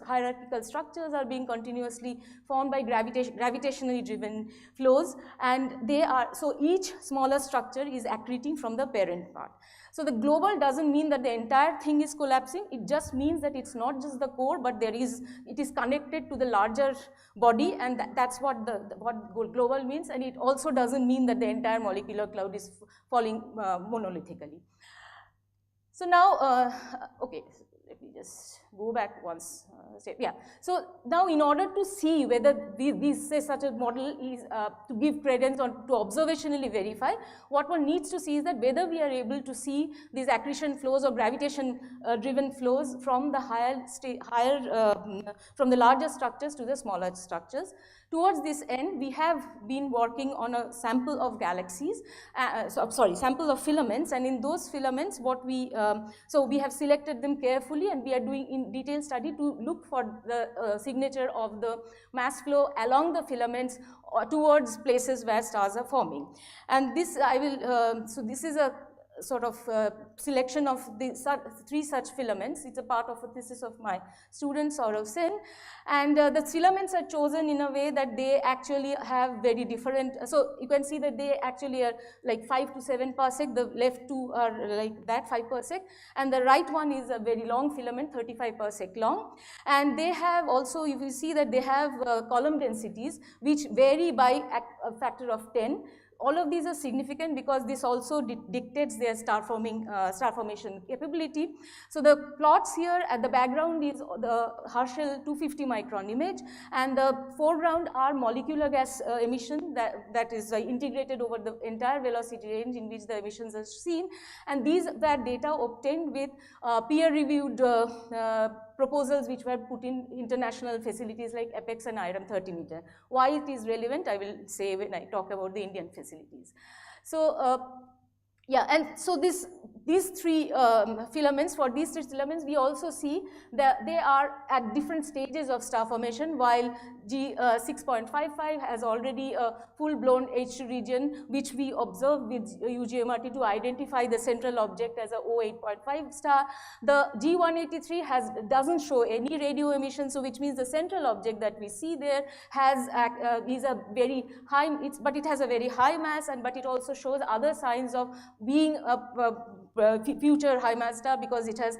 structures are being continuously formed by gravitationally driven flows, and they are, so each smaller structure is accreting from the parent part. So the global doesn't mean that the entire thing is collapsing, it just means that it's not just the core, but it is connected to the larger body, and that's what what global means, and it also doesn't mean that the entire molecular cloud is falling monolithically. So now, okay, let me just go back once step. Yeah. So now, in order to see whether such a model is to give credence or to observationally verify, what one needs to see is that whether we are able to see these accretion flows or gravitation driven flows from the from the larger structures to the smaller structures. Towards this end, we have been working on a sample of galaxies, sample of filaments, and in those filaments, what we, so we have selected them carefully, and we are doing in detailed study to look for the signature of the mass flow along the filaments towards places where stars are forming. And this I will, so this is a sort of selection of the 3 such filaments. It's a part of a thesis of my student Saurav Sen, and the filaments are chosen in a way that they actually have very different, so you can see that they actually are like 5 to 7 parsec, the left 2 are like that 5 parsec, and the right one is a very long filament, 35 parsec long, and they have also, if you see that they have column densities which vary by a factor of 10. All of these are significant because this also dictates their star formation capability. So the plots here at the background is the Herschel 250 micron image, and the foreground are molecular gas emission that is integrated over the entire velocity range in which the emissions are seen, and these were data obtained with peer-reviewed proposals which were put in international facilities like APEX and IRM 30 meter. Why it is relevant, I will say when I talk about the Indian facilities. So yeah, and so these 3 filaments, for these 3 filaments, we also see that they are at different stages of star formation, while G6.55 has already a full-blown H2 region, which we observe with UGMRT to identify the central object as a O8.5 star. The G183 doesn't show any radio emission, so which means the central object that we see there is a very high, but it has a very high mass, but it also shows other signs of being a future high mass star, because it has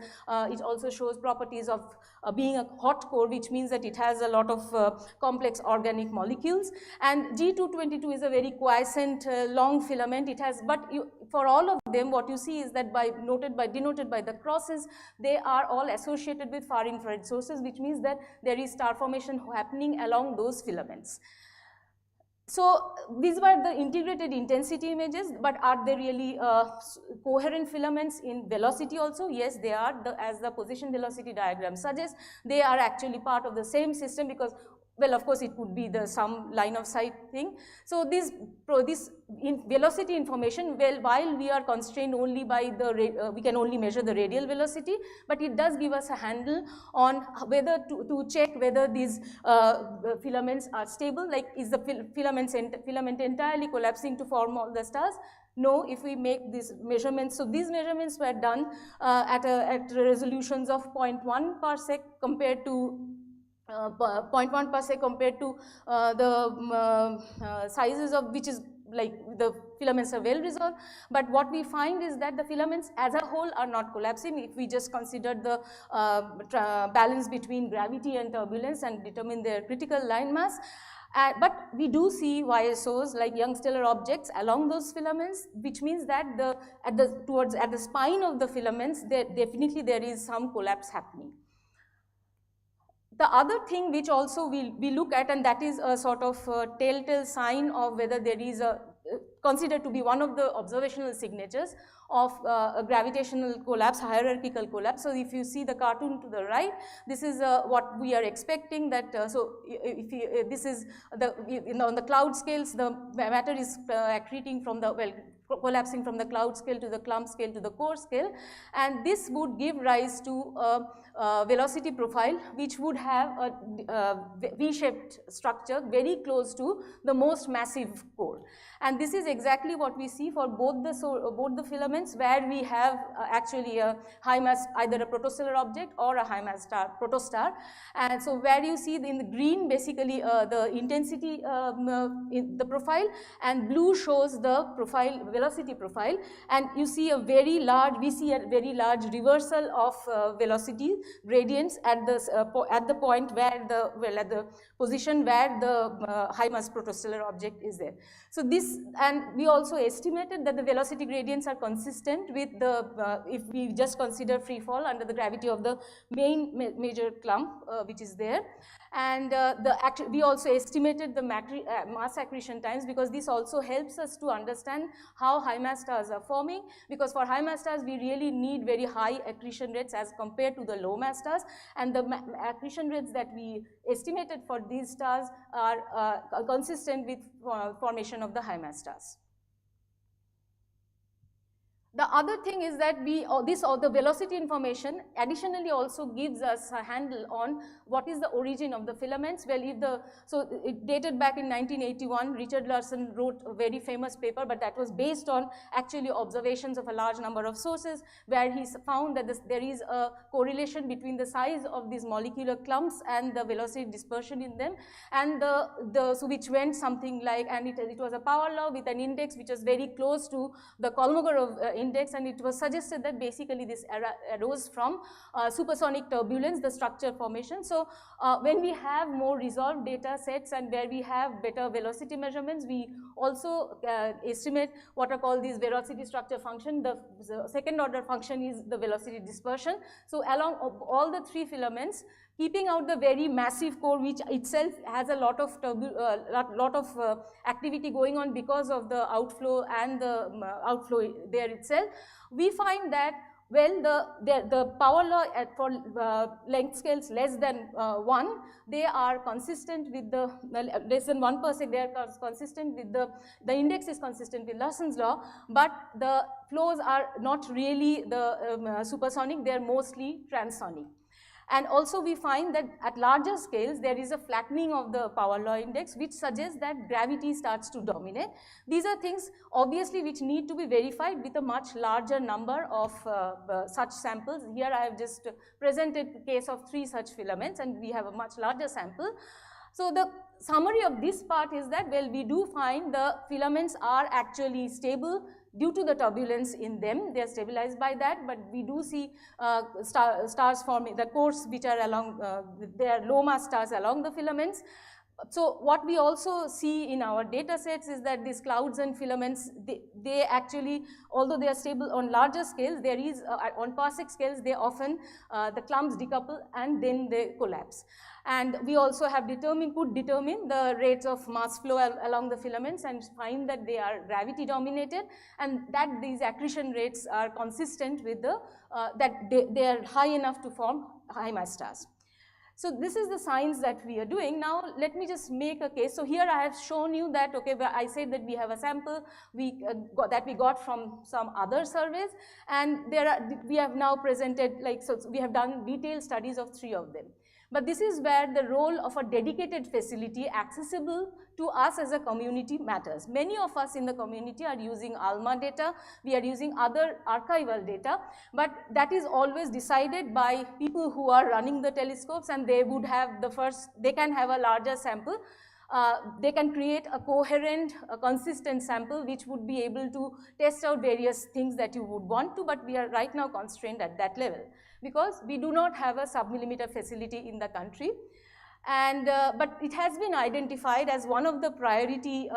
it also shows properties of being a hot core, which means that it has a lot of complex organic molecules. And G222 is a very quiescent long filament. It has, but for all of them, what you see is that denoted by the crosses, they are all associated with far infrared sources, which means that there is star formation happening along those filaments. So these were the integrated intensity images, but are they really coherent filaments in velocity also? Yes, they are. As the position velocity diagram suggests, they are actually part of the same system, because, well, of course, it would be some line of sight thing. So this velocity information, well, while we are constrained only by we can only measure the radial velocity, but it does give us a handle on whether to check whether these filaments are stable, like is the filament entirely collapsing to form all the stars. No, if we make these measurements, so these measurements were done at resolutions of 0.1 parsec compared to 0.1 parsec compared to the sizes of which is like the filaments are well resolved, but what we find is that the filaments as a whole are not collapsing if we just consider the balance between gravity and turbulence and determine their critical line mass. But we do see YSOs like young stellar objects along those filaments, which means that at the spine of the filaments, definitely there is some collapse happening. The other thing which also we look at, and that is a sort of telltale sign of whether there is considered to be one of the observational signatures of a gravitational collapse, hierarchical collapse. So if you see the cartoon to the right, this is what we are expecting that, so if this is on the cloud scales, the matter is accreting from the, well, collapsing from the cloud scale to the clump scale to the core scale, and this would give rise to a velocity profile which would have a V-shaped structure very close to the most massive core. And this is exactly what we see for both the filaments, where we have actually a high mass, either a protostellar object or a high mass star, protostar. And so where you see in the green basically the intensity in the profile, and blue shows the profile, velocity profile, and you see a very large, we see a very large reversal of velocity gradients at the point where at the position where the high mass protostellar object is there. So this, and we also estimated that the velocity gradients are consistent with the, if we just consider free fall under the gravity of the main major clump which is there. And we also estimated the mass accretion times, because this also helps us to understand how high mass stars are forming, because for high mass stars we really need very high accretion rates as compared to the low mass stars, and the accretion rates that we estimated for these stars are consistent with formation of the high mass stars. The other thing is that the velocity information additionally also gives us a handle on what is the origin of the filaments. Well, so it dated back in 1981, Richard Larson wrote a very famous paper, but that was based on actually observations of a large number of sources, where he found that there is a correlation between the size of these molecular clumps and the velocity dispersion in them, and so which went something like, and it was a power law with an index which was very close to the Kolmogorov index, and it was suggested that basically this arose from supersonic turbulence, the structure formation. So when we have more resolved data sets and where we have better velocity measurements, we also estimate what are called these velocity structure function. The second order function is the velocity dispersion. So along all the three filaments, keeping out the very massive core, which itself has a lot of activity going on because of the outflow and the outflow there itself, we find that, well, the power law for length scales less than 1, they are consistent with the less than 1 per second, they are consistent with the index is consistent with Larson's law, but the flows are not really the supersonic, they are mostly transonic. And also we find that at larger scales there is a flattening of the power law index, which suggests that gravity starts to dominate. These are things obviously which need to be verified with a much larger number of such samples. Here I have just presented the case of 3 such filaments, and we have a much larger sample. So the summary of this part is that, well, we do find the filaments are actually stable due to the turbulence in them. They are stabilized by that, but we do see stars forming, the cores which are along, they are low mass stars along the filaments. So what we also see in our data sets is that these clouds and filaments, they actually, although they are stable on larger scales, there is, on parsec scales, they often, the clumps decouple and then they collapse. And we also have could determine the rates of mass flow along the filaments and find that they are gravity dominated, and that these accretion rates are consistent with the, that they are high enough to form high mass stars. So this is the science that we are doing. Now let me just make a case. So here I have shown you that, okay, I said that we have a sample we got from some other surveys, and we have now presented, like, so we have done detailed studies of 3 of them. But this is where the role of a dedicated facility accessible to us as a community matters. Many of us in the community are using ALMA data, we are using other archival data, but that is always decided by people who are running the telescopes, and they would have they can have a larger sample. They can create a coherent, consistent sample which would be able to test out various things that you would want to, but we are right now constrained at that level, because we do not have a sub-millimeter facility in the country. And, but it has been identified as one of the priority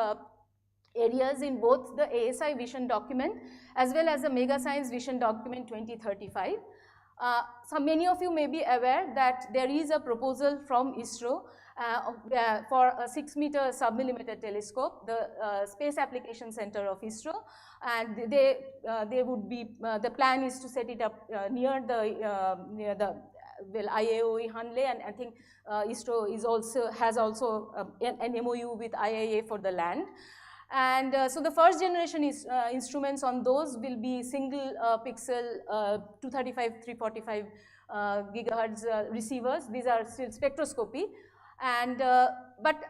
areas in both the ASI vision document as well as the Mega Science Vision document 2035. So many of you may be aware that there is a proposal from ISRO for a 6-meter sub-millimeter telescope, the Space Application Center of ISRO, and they would be, the plan is to set it up near the IAOE Hanle, and I think ISRO has also an MOU with IAA for the land. And so the first generation instruments on those will be single pixel 235, 345 gigahertz receivers. These are still spectroscopy. And but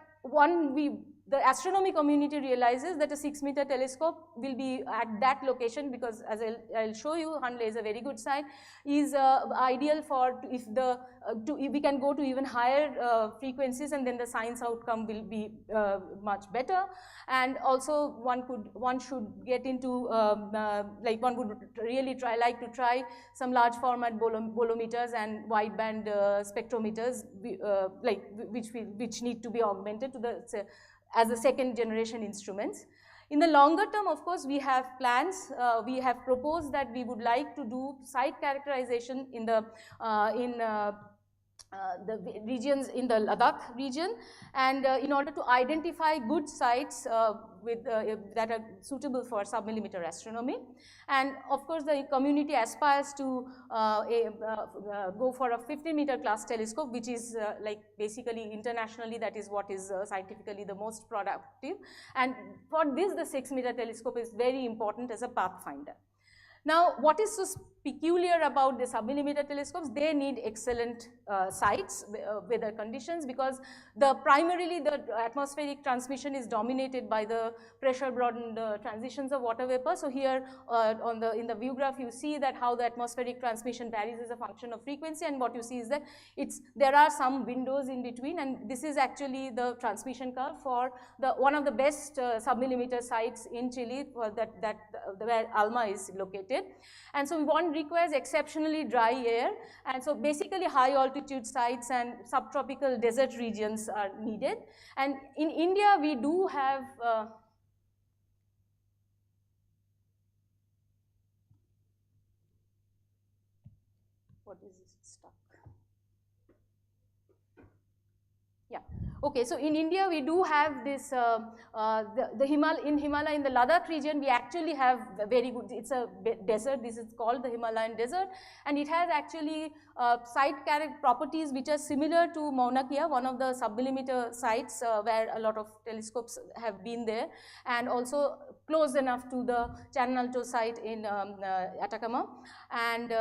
the astronomy community realizes that a 6-meter telescope will be at that location, because as I'll show you, Hanle is a very good site, is ideal for if we can go to even higher frequencies, and then the science outcome will be much better. And also one should get into like one would really like to try some large format bolometers and wideband spectrometers, which need to be augmented to as a second generation instruments. In the longer term, of course, we have plans. We have proposed that we would like to do site characterization in the regions in the Ladakh region, and in order to identify good sites that are suitable for submillimeter astronomy. And of course, the community aspires to go for a 50-meter class telescope, which is like basically internationally that is what is scientifically the most productive. And for this, the 6-meter telescope is very important as a pathfinder. Now, what is so peculiar about the submillimeter telescopes? They need excellent sites, weather conditions, because primarily the atmospheric transmission is dominated by the pressure broadened transitions of water vapor. So here in the view graph, you see that how the atmospheric transmission varies as a function of frequency, and what you see is that there are some windows in between, and this is actually the transmission curve for one of the best submillimeter sites in Chile, where ALMA is located. And so requires exceptionally dry air, and so basically high altitude sites and subtropical desert regions are needed. And in India, we do have what is this stuck? Yeah. Okay, so in India we do have this, in Himalaya, in the Ladakh region, we actually have very good, it's a desert, this is called the Himalayan desert, and it has actually site properties which are similar to Mauna Kea, one of the submillimeter sites where a lot of telescopes have been there, and also close enough to the Chan Alto site in Atacama. And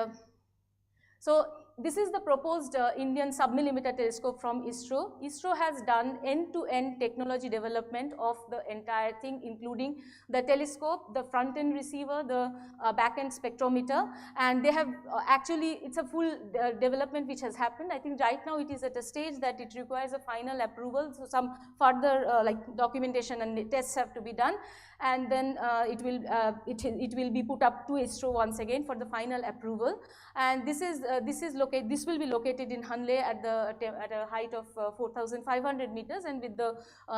so this is the proposed Indian submillimeter telescope from ISRO. ISRO has done end-to-end technology development of the entire thing, including the telescope, the front-end receiver, the back-end spectrometer, and they have actually, it's a full development which has happened. I think right now it is at a stage that it requires a final approval, so some further like documentation and tests have to be done, and then it will be put up to ISRO once again for the final approval. And this will be located in Hanle at a height of 4,500 meters, and with the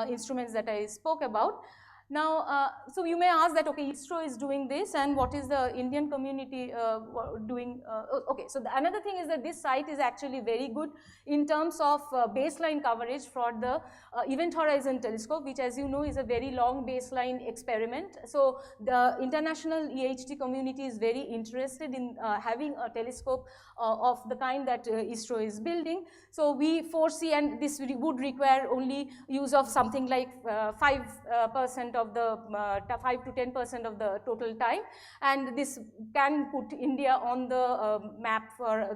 instruments that I spoke about. Now, so you may ask that, okay, ISRO is doing this, and what is the Indian community doing? Okay, so another thing is that this site is actually very good in terms of baseline coverage for the Event Horizon telescope, which, as you know, is a very long baseline experiment. So the international EHT community is very interested in having a telescope of the kind that ISRO is building. So we foresee, and this would require only use of something like 5% of the 5 to 10% of the total time, and this can put India on the map for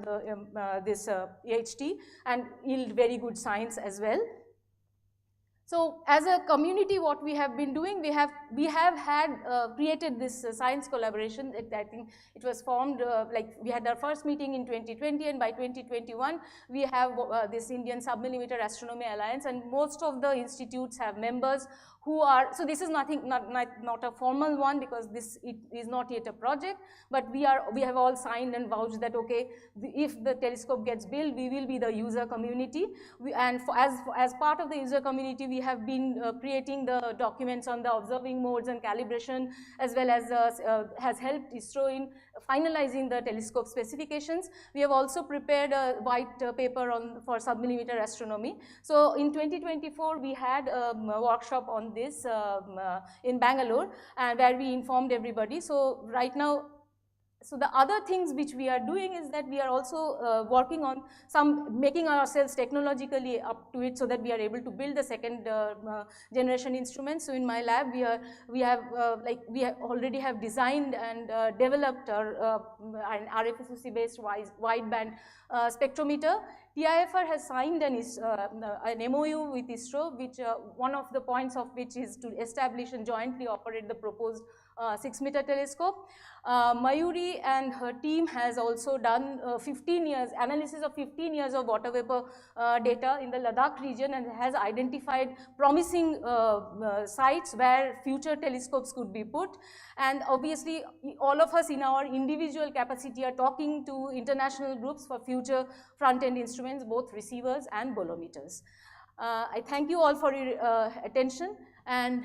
this EHT and yield very good science as well. So as a community, what we have been doing, we have had created this science collaboration. I think it was formed, like we had our first meeting in 2020, and by 2021 we have this Indian Submillimeter Astronomy Alliance, and most of the institutes have members who are, so this is not a formal one, because it is not yet a project, but we have all signed and vouched that, okay, if the telescope gets built, we will be the user community. As part of the user community, we have been creating the documents on the observing modes and calibration, as well as has helped ISRO in finalizing the telescope specifications. We have also prepared a white paper for submillimeter astronomy. So in 2024, we had a workshop on this in Bangalore, and where we informed everybody. So right now, So the other things which we are doing is that we are also working on making ourselves technologically up to it, so that we are able to build the second generation instruments. So in my lab, we already have designed and developed an RFSOC based wideband spectrometer. TIFR has signed an MOU with ISRO, which one of the points of which is to establish and jointly operate the proposed 6-meter telescope. Mayuri and her team has also done 15 years analysis of 15 years of water vapor data in the Ladakh region, and has identified promising sites where future telescopes could be put. And obviously all of us in our individual capacity are talking to international groups for future front-end instruments, both receivers and bolometers. I thank you all for your attention, and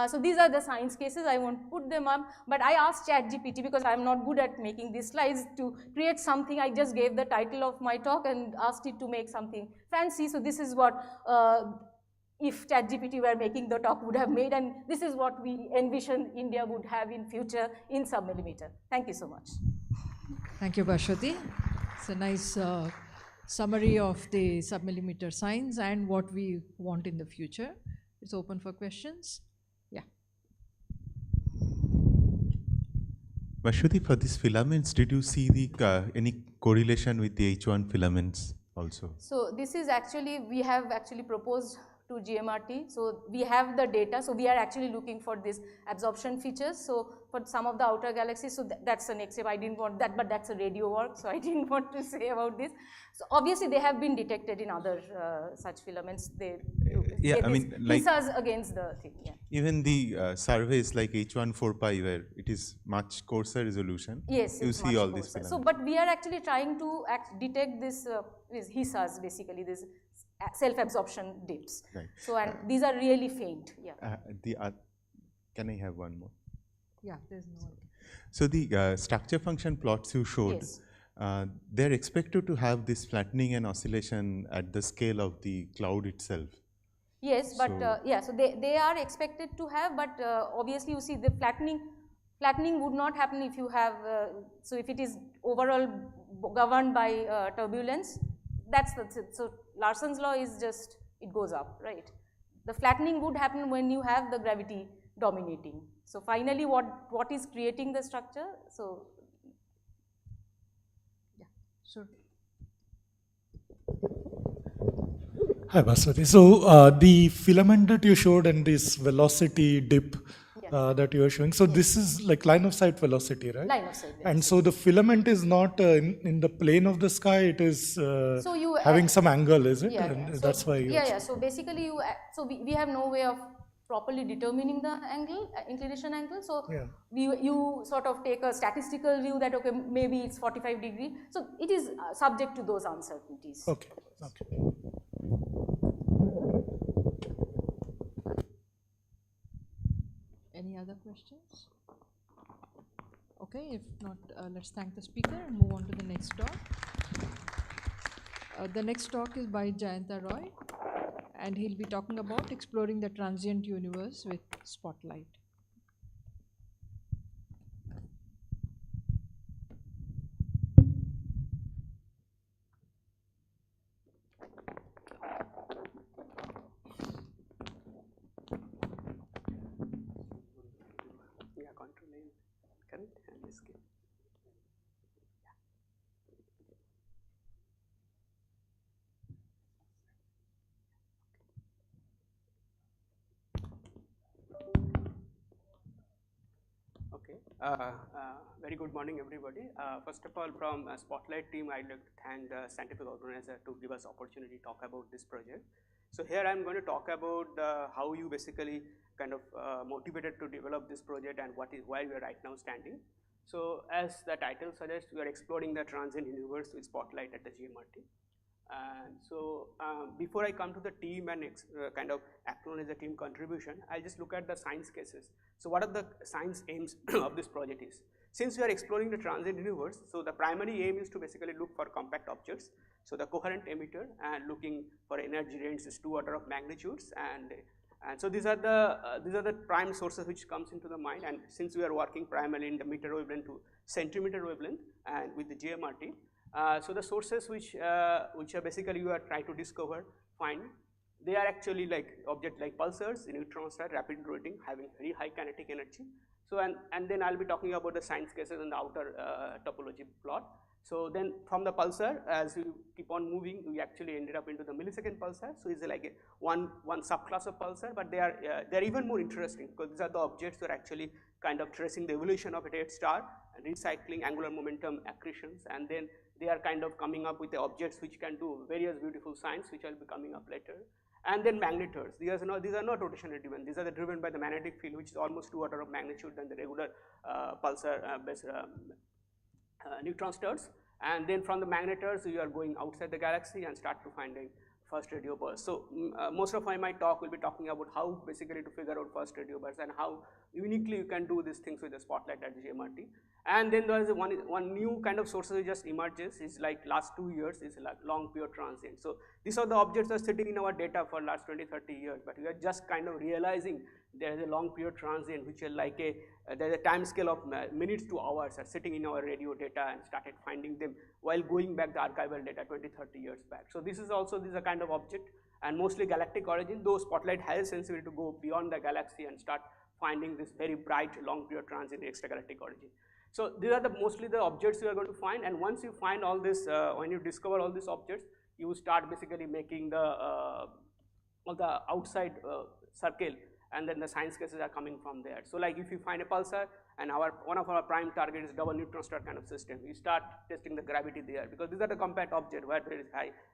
so these are the science cases. I won't put them up, but I asked ChatGPT, because I'm not good at making these slides, to create something. I just gave the title of my talk and asked it to make something fancy. So this is what, if ChatGPT were making the talk, would have made, and this is what we envision India would have in future in sub-millimeter. Thank you so much. Thank you, Bashwati. It's a nice summary of the sub-millimeter science and what we want in the future. It's open for questions. Yeah. Bashwati, for these filaments, did you see the any correlation with the H1 filaments also? So this is actually, we have actually proposed to GMRT. So we have the data. So we are actually looking for these absorption features. So for some of the outer galaxies, so that's the next step. I didn't want that, but that's a radio work, so I didn't want to say about this. So obviously they have been detected in other such filaments. Yeah, I mean, like against the thing. Yeah. Even the surveys like H145, where it is much coarser resolution. Yes, you see all these filaments. So, but we are actually trying to detect this HISAs, basically these self-absorption dips. Right. So, and these are really faint. Yeah. Can I have one more? Yeah, there's no. So the structure function plots you showed, Yes. They're expected to have this flattening and oscillation at the scale of the cloud itself. Yes, but yeah, so they are expected to have, but obviously you see the flattening would not happen if you have, so if it is overall governed by turbulence, that's the, so Larson's law is just, it goes up, right? The flattening would happen when you have the gravity dominating. So finally what is creating the structure? So Yeah, sure. Hi, Bhaswati. So the filament that you showed and this velocity dip that you are showing, so this is like line of sight velocity, right? line of sight. And so the filament is not in the plane of the sky, it is So you having some angle, is it? Yeah, And so, that's why you yeah. So basically you, so we have no way of properly determining the angle, inclination angle. So you sort of take a statistical view that, okay, maybe it's 45 degree. So it is subject to those uncertainties. Okay. Okay. Any other questions? Okay, if not, let's thank the speaker and move on to the next talk. The next talk is by Jayanta Roy, and he'll be talking about exploring the transient universe with Spotlight. Yeah, control name, correct, and escape. Okay, very good morning everybody. First of all, from Spotlight team, I'd like to thank the scientific organizer to give us opportunity to talk about this project. So here I'm going to talk about how you basically kind of motivated to develop this project and where we are right now standing. So as the title suggests, we are exploring the transient universe with Spotlight at the GMRT. And so before I come to the team and kind of acknowledge the team contribution, I'll just look at the science cases. So what are the science aims of this project is? Since we are exploring the transient universe, so the primary aim is to basically look for compact objects. So the coherent emitter and looking for energy range is 2 order of magnitudes, and so these are the prime sources which comes into the mind. And since we are working primarily in the meter wavelength to centimeter wavelength and with the GMRT. So the sources which are basically you are trying to discover, find, they are actually like object like pulsars, neutron star, rapid rotating, having very high kinetic energy. So and then I'll be talking about the science cases in the outer topology plot. So then from the pulsar, as you keep on moving, we actually ended up into the millisecond pulsar. So it's like one subclass of pulsar, but they're even more interesting because these are the objects that are actually kind of tracing the evolution of a dead star and recycling angular momentum accretions, and then they are kind of coming up with the objects which can do various beautiful science, which I'll be coming up later. And then magnetars. These are not rotationally driven. These are driven by the magnetic field, which is almost 2 orders of magnitude than the regular pulsar based neutron stars. And then from the magnetars, you are going outside the galaxy and start to finding first radio bursts. So most of my talk will be talking about how basically to figure out first radio bursts and how uniquely you can do these things with the spotlight at GMRT. And then there is one new kind of sources just emerges. Is like last 2 years is like long pure transient. So these are the objects that are sitting in our data for last 20-30 years, but we are just kind of realizing there is a long pure transient which is like there's a time scale of minutes to hours are sitting in our radio data, and started finding them while going back the archival data 20-30 years back. So this is a kind of object, and mostly galactic origin, though spotlight has sensibility to go beyond the galaxy and start finding this very bright long pure transient extragalactic origin. So these are mostly the objects you are going to find, and once you find all this, when you discover all these objects, you start basically making all the outside circle, and then the science cases are coming from there. So like if you find a pulsar, and one of our prime target is double neutron star kind of system, you start testing the gravity there, because these are the compact object where there is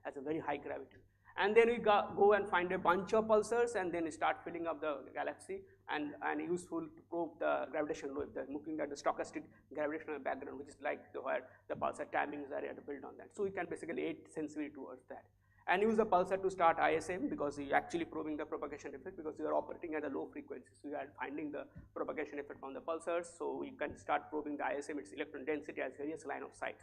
has a very high gravity. And then we go and find a bunch of pulsars, and then start filling up the galaxy, and useful to probe the gravitational wave, looking at the stochastic gravitational background, which is like where the pulsar timings are built on that. So we can basically aid sensitivity towards that. And use the pulsar to start ISM, because you're actually probing the propagation effect, because you are operating at a low frequency. So you are finding the propagation effect from the pulsars, so you can start probing the ISM, its electron density as various line of sight.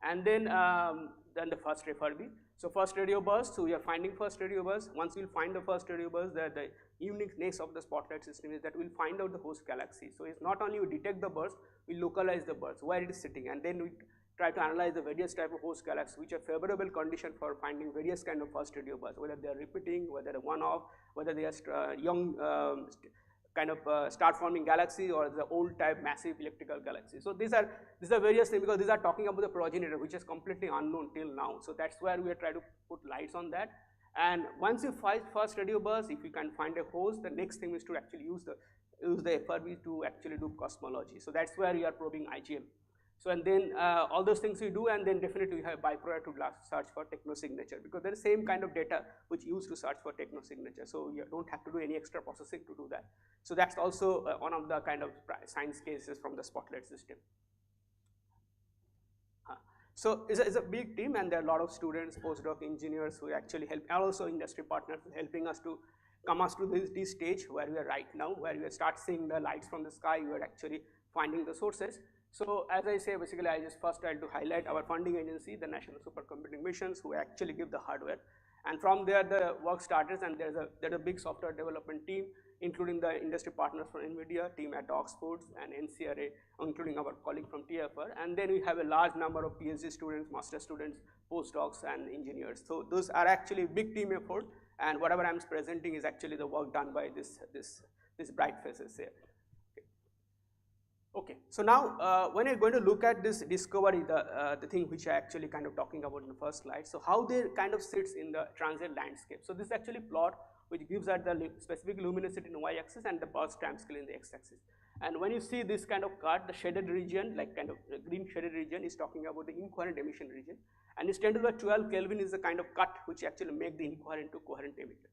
And then the first FRB. So first radio burst, so we are finding first radio burst. Once we'll find the first radio burst, the uniqueness of the spotlight system is that we'll find out the host galaxy. So it's not only we detect the burst, we localize the burst, where it is sitting, and then we try to analyze the various type of host galaxies, which are favorable condition for finding various kind of first radio bursts, whether they are repeating, whether a one-off, whether they are young kind of star-forming galaxy, or the old type massive electrical galaxy. So these are various things, because these are talking about the progenitor, which is completely unknown till now. So that's where we are trying to put lights on that. And once you find first radio burst, if you can find a host, the next thing is to actually use the FRB to actually do cosmology. So that's where you are probing IGM. So and then all those things we do, and then definitely we have bipolar to search for technosignature, because there is same kind of data which used to search for technosignature. So you don't have to do any extra processing to do that. So that's also one of the kind of science cases from the spotlight system. So it's a big team, and there are a lot of students, postdoc engineers who actually help, and also industry partners helping us to come us to this stage where we are right now, where we start seeing the lights from the sky, we are actually finding the sources. So as I say, basically I just first try to highlight our funding agency, the National Supercomputing Missions, who actually give the hardware. And from there the work started, and there's a big software development team, including the industry partners from NVIDIA, team at Oxford and NCRA, including our colleague from TFR. And then we have a large number of PhD students, master students, postdocs, and engineers. So those are actually a big team effort, and whatever I'm presenting is actually the work done by this bright faces here. Okay, so now when you're going to look at this discovery, the thing which I actually kind of talking about in the first slide, so how they kind of sits in the transient landscape. So this is actually plot which gives at the specific luminosity in y-axis and the burst time scale in the x-axis. And when you see this kind of cut, the shaded region, like kind of the green shaded region, is talking about the incoherent emission region, and it's 10 to the 12 Kelvin is the kind of cut which actually make the incoherent to coherent emitter.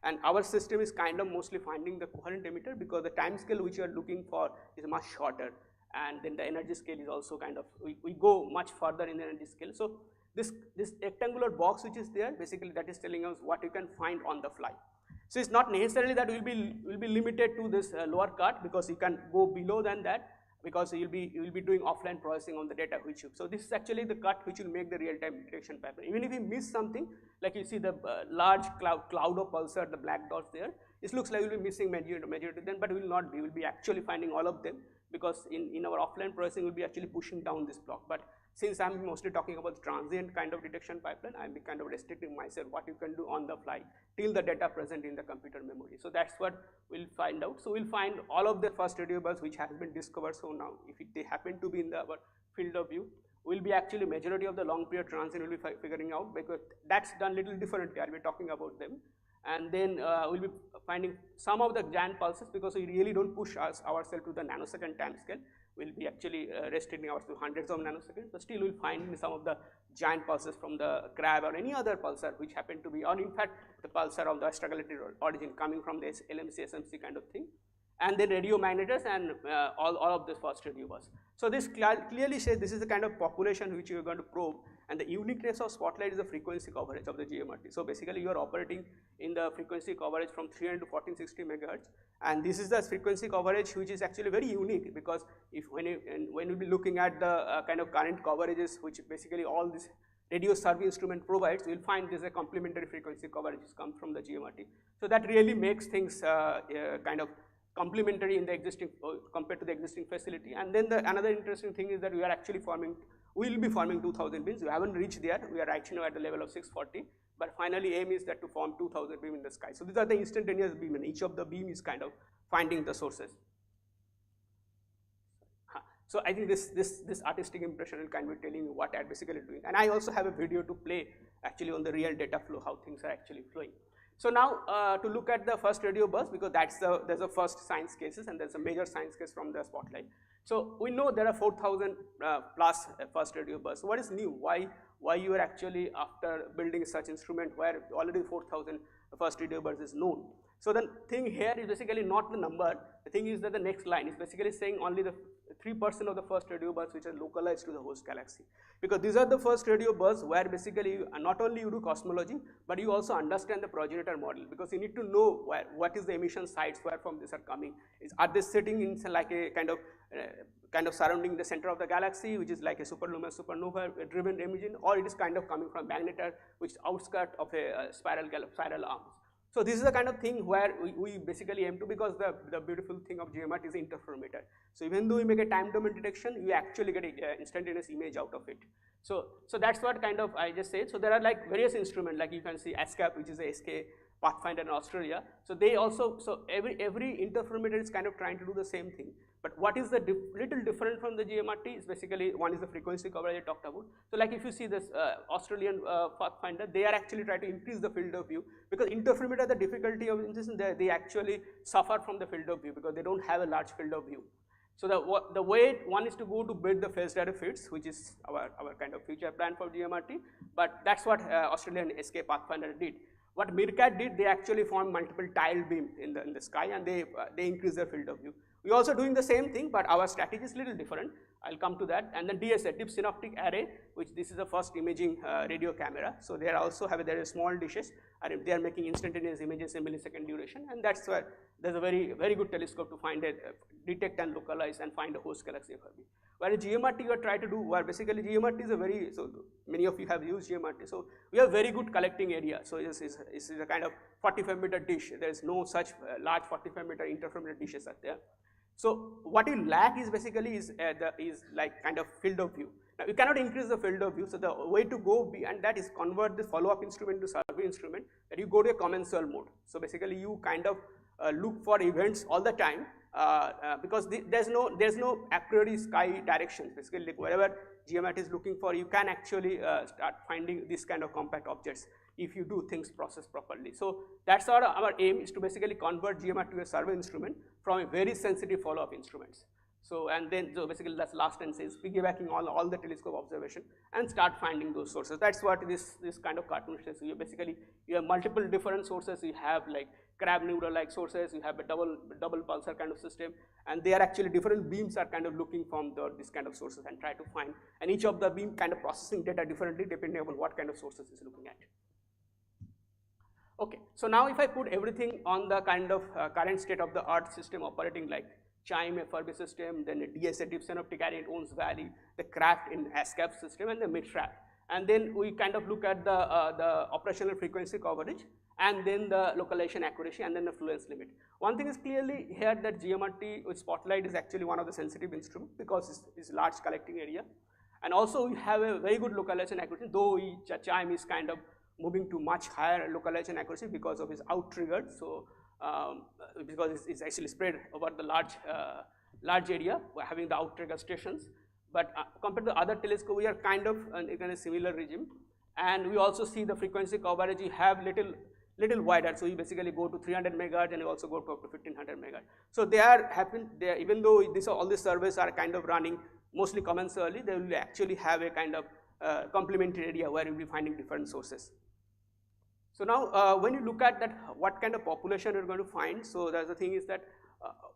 And our system is kind of mostly finding the coherent emitter, because the time scale which you are looking for is much shorter, and then the energy scale is also kind of, we go much further in the energy scale. So this rectangular box which is there, basically that is telling us what you can find on the fly. So it's not necessarily that will be limited to this lower cut, because you can go below than that, because you'll be doing offline processing on the data which you. So this is actually the cut which will make the real-time detection pattern. Even if you miss something, like you see the large cloud of pulsar, the black dots there, it looks like you'll be missing majority of them, but will not be. We'll be actually finding all of them, because in our offline processing, we'll be actually pushing down this block. But since I'm mostly talking about the transient kind of detection pipeline, I'm kind of restricting myself what you can do on the fly till the data present in the computer memory. So that's what we'll find out. So we'll find all of the first radio bus which has been discovered. So now if they happen to be in our field of view, we'll be actually majority of the long period transient we'll be figuring out, because that's done little differently. I'll be talking about them. And then we'll be finding some of the giant pulses, because we really don't push ourselves to the nanosecond time scale. We'll be actually restricting ourselves to hundreds of nanoseconds, but still we'll find some of the giant pulses from the crab or any other pulsar which happen to be, or in fact the pulsar of the extragalaxy origin coming from this LMC, SMC kind of thing. And then radio magnetars and all of this first radio bus. So this clearly says this is the kind of population which you are going to probe, and the uniqueness of Spotlight is the frequency coverage of the GMRT. So basically you are operating in the frequency coverage from 300 to 1460 megahertz, and this is the frequency coverage which is actually very unique, because if when you be looking at the kind of current coverages which basically all this radio survey instrument provides, you will find there's a complementary frequency coverage which comes from the GMRT. So that really makes things kind of complementary in the existing compared to the existing facility. And then another interesting thing is that we are actually we'll be forming 2000 beams. We haven't reached there. We are right now at the level of 640, but finally aim is that to form 2000 beam in the sky. So these are the instantaneous beam, and each of the beam is kind of finding the sources. So I think this artistic impression will kind of be telling you what I'm basically doing. And I also have a video to play actually on the real data flow, how things are actually flowing. So now to look at the first radio bus, because there's a first science cases and there's a major science case from the Spotlight. So we know there are 4,000 plus first radio bus. So what is new? Why you are actually after building such instrument where already 4,000 first radio bus is known? So the thing here is basically not the number. The thing is that the next line is basically saying only the 3% of the first radio bus which are localized to the host galaxy, because these are the first radio bus where basically not only you do cosmology, but you also understand the progenitor model, because you need to know what is the emission sites where from these are coming. Are they sitting in like a kind of surrounding the center of the galaxy, which is like a superluminous supernova driven emission, or it is kind of coming from magnetar, which is outskirt of a spiral arms. So this is the kind of thing where we basically aim to, because the beautiful thing of GMRT is interferometer. So even though we make a time domain detection, you actually get an instantaneous image out of it. So that's what kind of I just said. So there are like various instruments, like you can see ASCAP, which is a SK Pathfinder in Australia. So they also, so every interferometer is kind of trying to do the same thing. But what is the little different from the GMRT is basically, one is the frequency coverage I talked about. So like if you see this Australian Pathfinder, they are actually trying to increase the field of view, because interferometer, the difficulty of this is that they actually suffer from the field of view because they don't have a large field of view. So the way one is to go to build the phase direct feeds, which is our kind of future plan for GMRT, but that's what Australian SK Pathfinder did. What Meerkat did, they actually formed multiple tile beam in the sky, and they increase their field of view. We're also doing the same thing, but our strategy is a little different. I'll come to that. And then DSA, Deep Synoptic Array, which this is the first imaging radio camera. So they also have there are small dishes, and they are making instantaneous images in millisecond duration, and that's where there's a very, very good telescope to find it, detect and localize and find a host galaxy FRB. Whereas GMRT you are trying to do, where basically GMRT is so many of you have used GMRT, so we have very good collecting area. So it's a kind of 45-meter dish. There is no such large 45-meter interferometer dishes are there. So what you lack is basically is like kind of field of view. Now you cannot increase the field of view, so the way to go and that is convert the follow-up instrument to survey instrument, that you go to a commensal mode. So basically you kind of look for events all the time, because there's no a priori sky directions. Basically, like wherever GMRT is looking for, you can actually start finding this kind of compact objects if you do things process properly. So that's our aim is to basically convert GMRT to a survey instrument from a very sensitive follow-up instruments. So basically that's last and says piggybacking all the telescope observation and start finding those sources. That's what this kind of cartoon says. So you have multiple different sources. You have like crab neural-like sources. You have a double pulsar kind of system, and they are actually different beams are kind of looking from this kind of sources and try to find. And each of the beam kind of processing data differently depending upon what kind of sources is looking at. Okay, so now if I put everything on the kind of current state of the Earth system operating like Chime FRB system, then the DSA Deep Synoptic Array in Owens Valley, the Craft in ASCAP system, and the MITRAP. And then we kind of look at the operational frequency coverage, and then the localization accuracy, and then the fluence limit. One thing is clearly here that GMRT with Spotlight is actually one of the sensitive instruments because it's large collecting area. And also we have a very good localization accuracy, though chime is kind of moving to much higher localization accuracy because of its out triggered. So because it's actually spread over the large area, we're having the out trigger stations. But compared to other telescope, we are kind of in a similar regime. And we also see the frequency coverage, you have little wider. So you basically go to 300 megahertz and you also go to up to 1500 megahertz. So they are even though all these surveys are kind of running mostly commensurably, they will actually have a kind of complementary area where you'll be finding different sources. So now when you look at that, what kind of population you're going to find, so the thing is that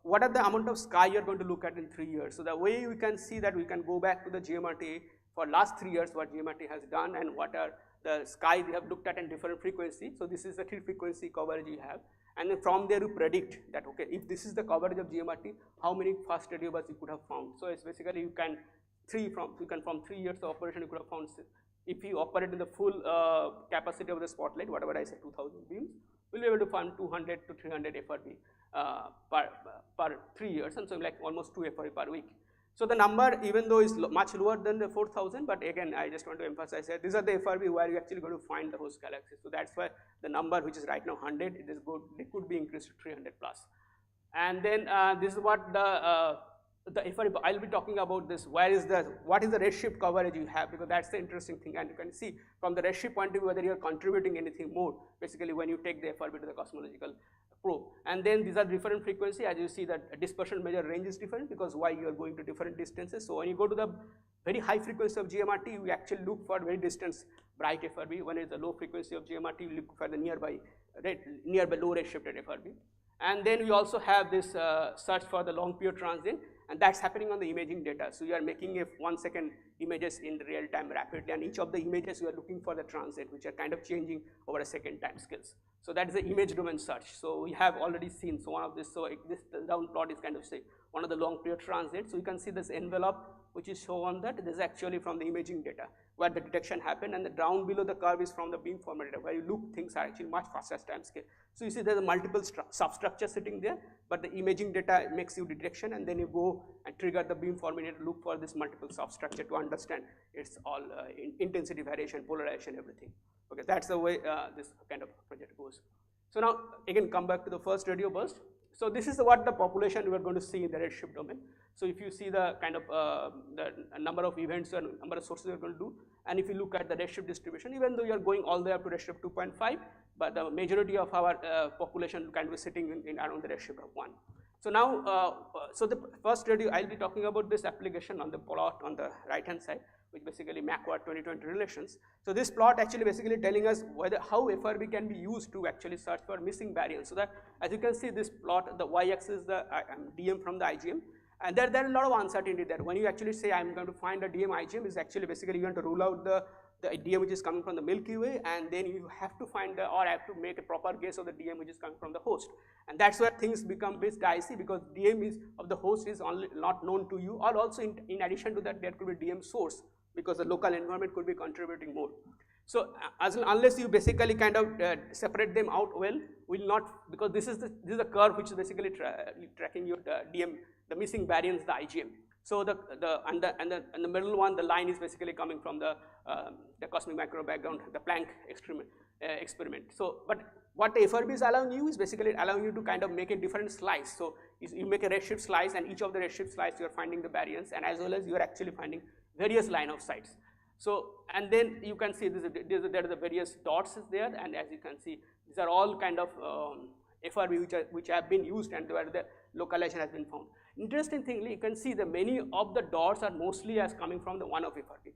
what are the amount of sky you're going to look at in 3 years. So the way we can see that we can go back to the GMRT for last 3 years, what GMRT has done and what are the sky we have looked at in different frequency. So this is the 3 frequency coverage you have. And then from there you predict that, okay, if this is the coverage of GMRT, how many fast radio bus you could have found. So it's basically you can from 3 years of operation you could have found, if you operate in the full capacity of the Spotlight, whatever I said 2000 beams, we'll be able to find 200 to 300 FRB per 3 years, and so like almost 2 FRB per week. So the number, even though is much lower than the 4000, but again, I just want to emphasize that these are the FRB where you're actually going to find the host galaxies. So that's why the number, which is right now 100, it is good. It could be increased to 300 plus. And then this is what the FRB, I'll be talking about this, what is the redshift coverage you have, because that's the interesting thing, and you can see from the redshift point of view whether you're contributing anything more, basically when you take the FRB to the cosmological probe. And then these are different frequency, as you see that dispersion measure range is different because why you are going to different distances. So when you go to the very high frequency of GMRT, we actually look for very distance bright FRB. When it's the low frequency of GMRT, you look for the nearby low redshifted FRB. And then we also have this search for the long period transient, and that's happening on the imaging data. So you are making 1 second images in real time rapidly, and each of the images you are looking for the transient, which are kind of changing over a second time scales. So that is the image domain search. So we have already seen, so one of this, so this down plot is kind of say one of the long period transients. So you can see this envelope which is shown that this is actually from the imaging data where the detection happened, and the down below the curve is from the beamformer data where you look things are actually much faster time scale. So you see there's a multiple substructure sitting there, but the imaging data makes you detection, and then you go and trigger the beamformer data to look for this multiple substructure to understand its all intensity variation, polarization, everything. Okay, that's the way this kind of project goes. So now again come back to the first radio burst. So this is what the population we are going to see in the redshift domain. So if you see the kind of the number of events and number of sources you're going to do, and if you look at the redshift distribution, even though you are going all the way up to redshift 2.5, but the majority of our population kind of is sitting in around the redshift of 1. So now, so the first radio, I'll be talking about this application on the plot on the right hand side, which basically MACWA 2020 relations. So this plot actually basically telling us how FRB can be used to actually search for missing variants. So that, as you can see this plot, the y-axis is the DM from the IGM, and there are a lot of uncertainty there. When you actually say I'm going to find a DM IGM, is actually basically you want to rule out the DM which is coming from the Milky Way, and then you have to find or have to make a proper guess of the DM which is coming from the host. And that's where things become a bit dicey, because DM of the host is only not known to you, or also in addition to that there could be DM source, because the local environment could be contributing more. So unless you basically kind of separate them out well, will not, because this is the curve which is basically tracking your DM, the missing variance, the IGM. So the middle one, the line is basically coming from the cosmic micro background, the Planck experiment. So, but what the FRB is allowing you is basically allowing you to kind of make a different slice. So you make a redshift slice, and each of the redshift slice you are finding the variance, and as well as you are actually finding various line of sights. So, and then you can see there are the various dots is there, and as you can see, these are all kind of FRB which have been used and where the localization has been found. Interesting thingly, you can see that many of the dots are mostly as coming from the one-off FRB.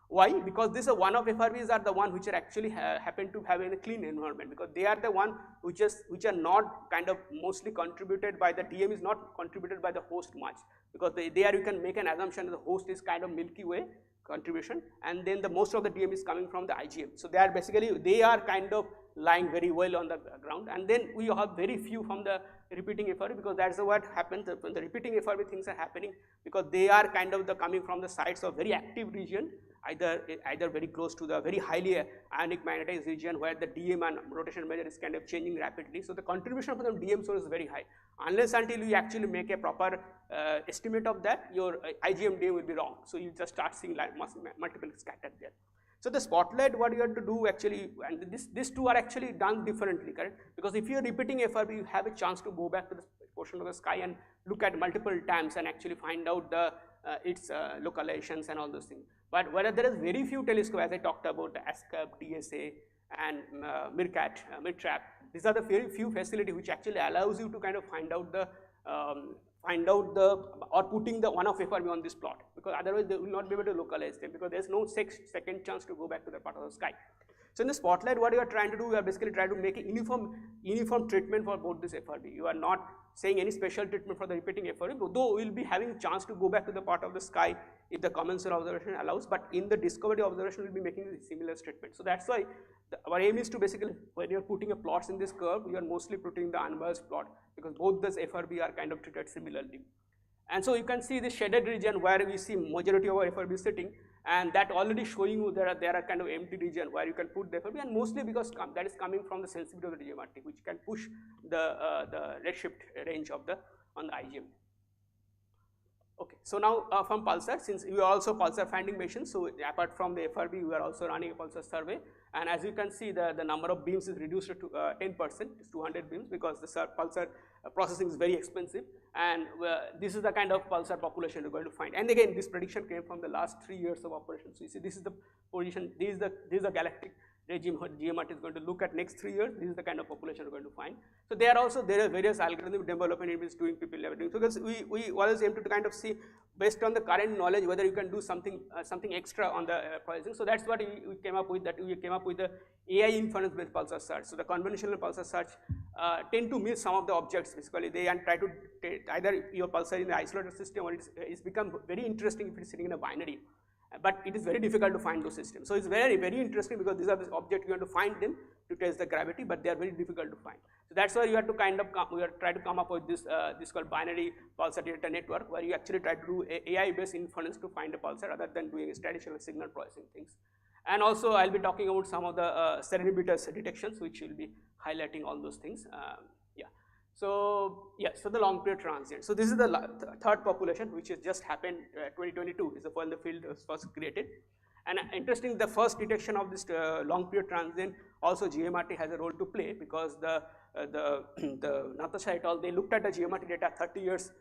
Why? Because these one-off FRBs are the one which are actually happen to have in a clean environment, because they are the one which are not kind of mostly contributed by the DM is not contributed by the host much, because there you can make an assumption that the host is kind of Milky Way contribution, and then the most of the DM is coming from the IGM. So they are basically, they are kind of lying very well on the ground, and then we have very few from the repeating FRB, because that's what happens when the repeating FRB things are happening, because they are kind of coming from the sites of very active region, either very close to the very highly ionic magnetized region where the DM and rotation measure is kind of changing rapidly. So the contribution from the DM source is very high. Unless until you actually make a proper estimate of that, your IGM DM will be wrong. So you just start seeing like multiple scattered there. So the spotlight, what you have to do actually, and these two are actually done differently, correct? Because if you are repeating FRB, you have a chance to go back to the portion of the sky and look at multiple times and actually find out the its localizations and all those things. But whether there is very few telescopes, as I talked about, the ASCAP, DSA, and MIRCAT, these are the very few facilities which actually allows you to kind of find out the or putting the one of FRB on this plot, because otherwise they will not be able to localize them, because there's no second chance to go back to that part of the sky. So in the spotlight, what you are trying to do, you are basically trying to make a uniform treatment for both this FRB. You are not saying any special treatment for the repeating FRB, though we will be having a chance to go back to the part of the sky if the commensurate observation allows, but in the discovery observation we will be making a similar treatment. So that's why our aim is to basically, when you are putting a plots in this curve, you are mostly putting the unbiased plot, because both this FRB are kind of treated similarly. And so you can see the shaded region where we see majority of our FRB sitting, and that already showing you there are kind of empty region where you can put the FRB, and mostly because that is coming from the sensitivity of the GMRT, which can push the redshift range of on the IGM. Okay, so now from pulsar, since we are also pulsar finding machines, so apart from the FRB, we are also running a pulsar survey, and as you can see, the number of beams is reduced to 10%, it's 200 beams, because the pulsar processing is very expensive, and this is the kind of pulsar population we're going to find. And again, this prediction came from the last 3 years of operation. So you see, this is the position, this is the galactic regime GMRT is going to look at next 3 years. This is the kind of population we're going to find. So there are various algorithm development it is doing, people are doing. So because we always aim to kind of see, based on the current knowledge, whether you can do something extra on the processing. So that's what we came up with, that we came up with the AI inference based pulsar search. So the conventional pulsar search tend to miss some of the objects. Basically they and try to either your pulsar in the isolated system, or it's become very interesting if it's sitting in a binary. But it is very difficult to find those systems. So it's very, very interesting, because these are the objects you have to find them to test the gravity, but they are very difficult to find. So that's why you have to kind of try to come up with this called binary pulsar data network, where you actually try to do AI-based inference to find a pulsar rather than doing traditional signal processing things. And also I'll be talking about some of the serendipitous detections, which will be highlighting all those things. So the long period transient. So this is the third population, which has just happened 2022 is when the field was first created. And interesting, the first detection of this long period transient, also GMRT has a role to play, because the Natasha et al, they looked at the GMRT data 30 years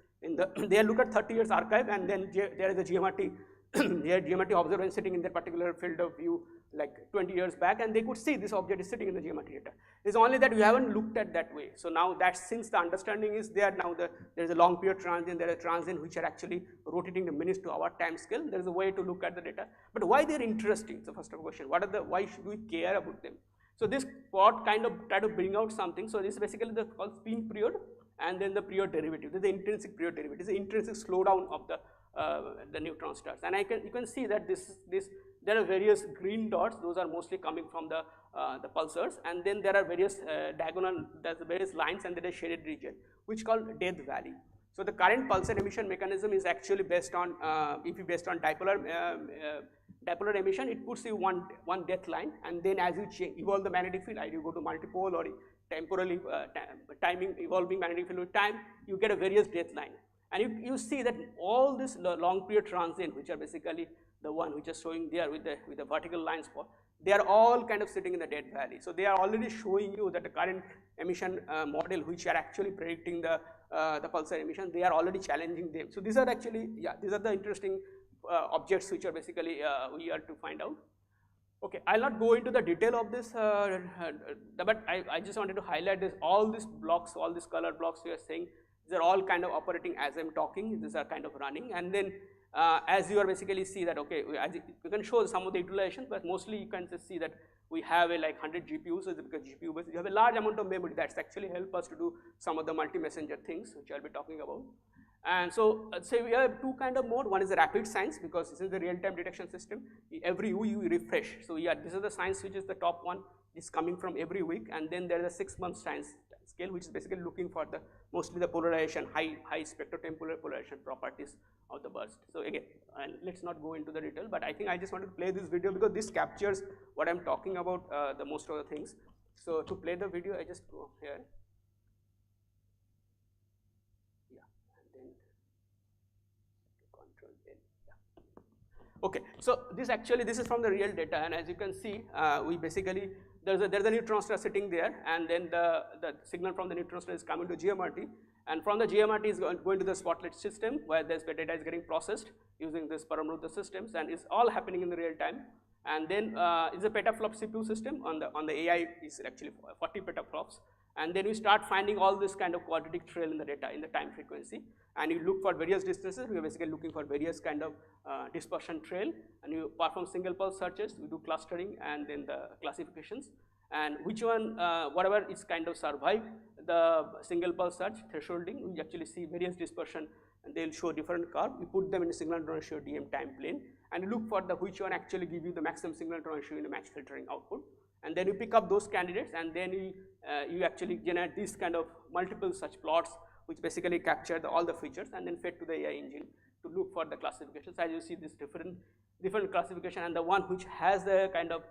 they look at 30 years archive, and then there is a GMRT GMRT observation sitting in that particular field of view like 20 years back, and they could see this object is sitting in the GMRT data. It's only that we haven't looked at that way. So now that since the understanding is there, now there's a long period transient, there are transient which are actually rotating the minutes to our time scale. There's a way to look at the data. But why they're interesting? So first question, why should we care about them? So this plot kind of try to bring out something. So this is basically the called spin period, and then the period derivative. This is the intrinsic period derivative. This is the intrinsic slowdown of the neutron stars. And you can see that there are various green dots. Those are mostly coming from the pulsars, and then there are various there's various lines, and there is shaded region, which called death valley. So the current pulsar emission mechanism is actually based on dipolar emission. It puts you one death line, and then as you evolve the magnetic field, either you go to multipole or temporally timing evolving magnetic field with time, you get a various death line. And you see that all this long period transient, which are basically the one which is showing there with the vertical lines for, they are all kind of sitting in the death valley. So they are already showing you that the current emission model, which are actually predicting the pulsar emission, they are already challenging them. So these are actually, these are the interesting objects which are basically we are to find out. Okay, I'll not go into the detail of this, but I just wanted to highlight this. All these blocks, all these color blocks we are saying, these are all kind of operating as I'm talking. These are kind of running, and then as you are basically see that, okay, you can show some of the utilization, but mostly you can just see that we have like 100 GPUs, so because GPU based, you have a large amount of memory that's actually help us to do some of the multi-messenger things, which I'll be talking about. And so say we have two kind of mode. One is the rapid science, because this is the real-time detection system. Every week you refresh. So this is the science which is the top one. It's coming from every week, and then there is a 6-month science scale, which is basically looking for the mostly the polarization, high spectrotemporal polarization properties of the burst. So again, let's not go into the detail, but I think I just want to play this video because this captures what I'm talking about, the most of the things. So to play the video, I just go here. Yeah, and then Control N. Yeah. Okay, so this is from the real data, and as you can see, we basically there's a neutron star sitting there, and then the signal from the neutron star is coming to GMRT, and from the GMRT is going to the spotlight system where this data is getting processed using this Paramruta systems, and it's all happening in the real time. And then it's a petaflop CPU system on the AI is actually 40 petaflops, and then we start finding all this kind of quadratic trail in the data in the time frequency, and you look for various distances. We are basically looking for various kind of dispersion trail, and you perform single pulse searches. We do clustering and then the classifications, and which one whatever is kind of survive the single pulse search thresholding, we actually see various dispersion, and they'll show different curve. We put them in a signal to ratio DM time plane, and you look for the which one actually give you the maximum signal to ratio in a match filtering output, and then you pick up those candidates, and then you actually generate these kind of multiple such plots which basically capture all the features and then fed to the AI engine to look for the classifications. As you see, this different classification, and the one which has the kind of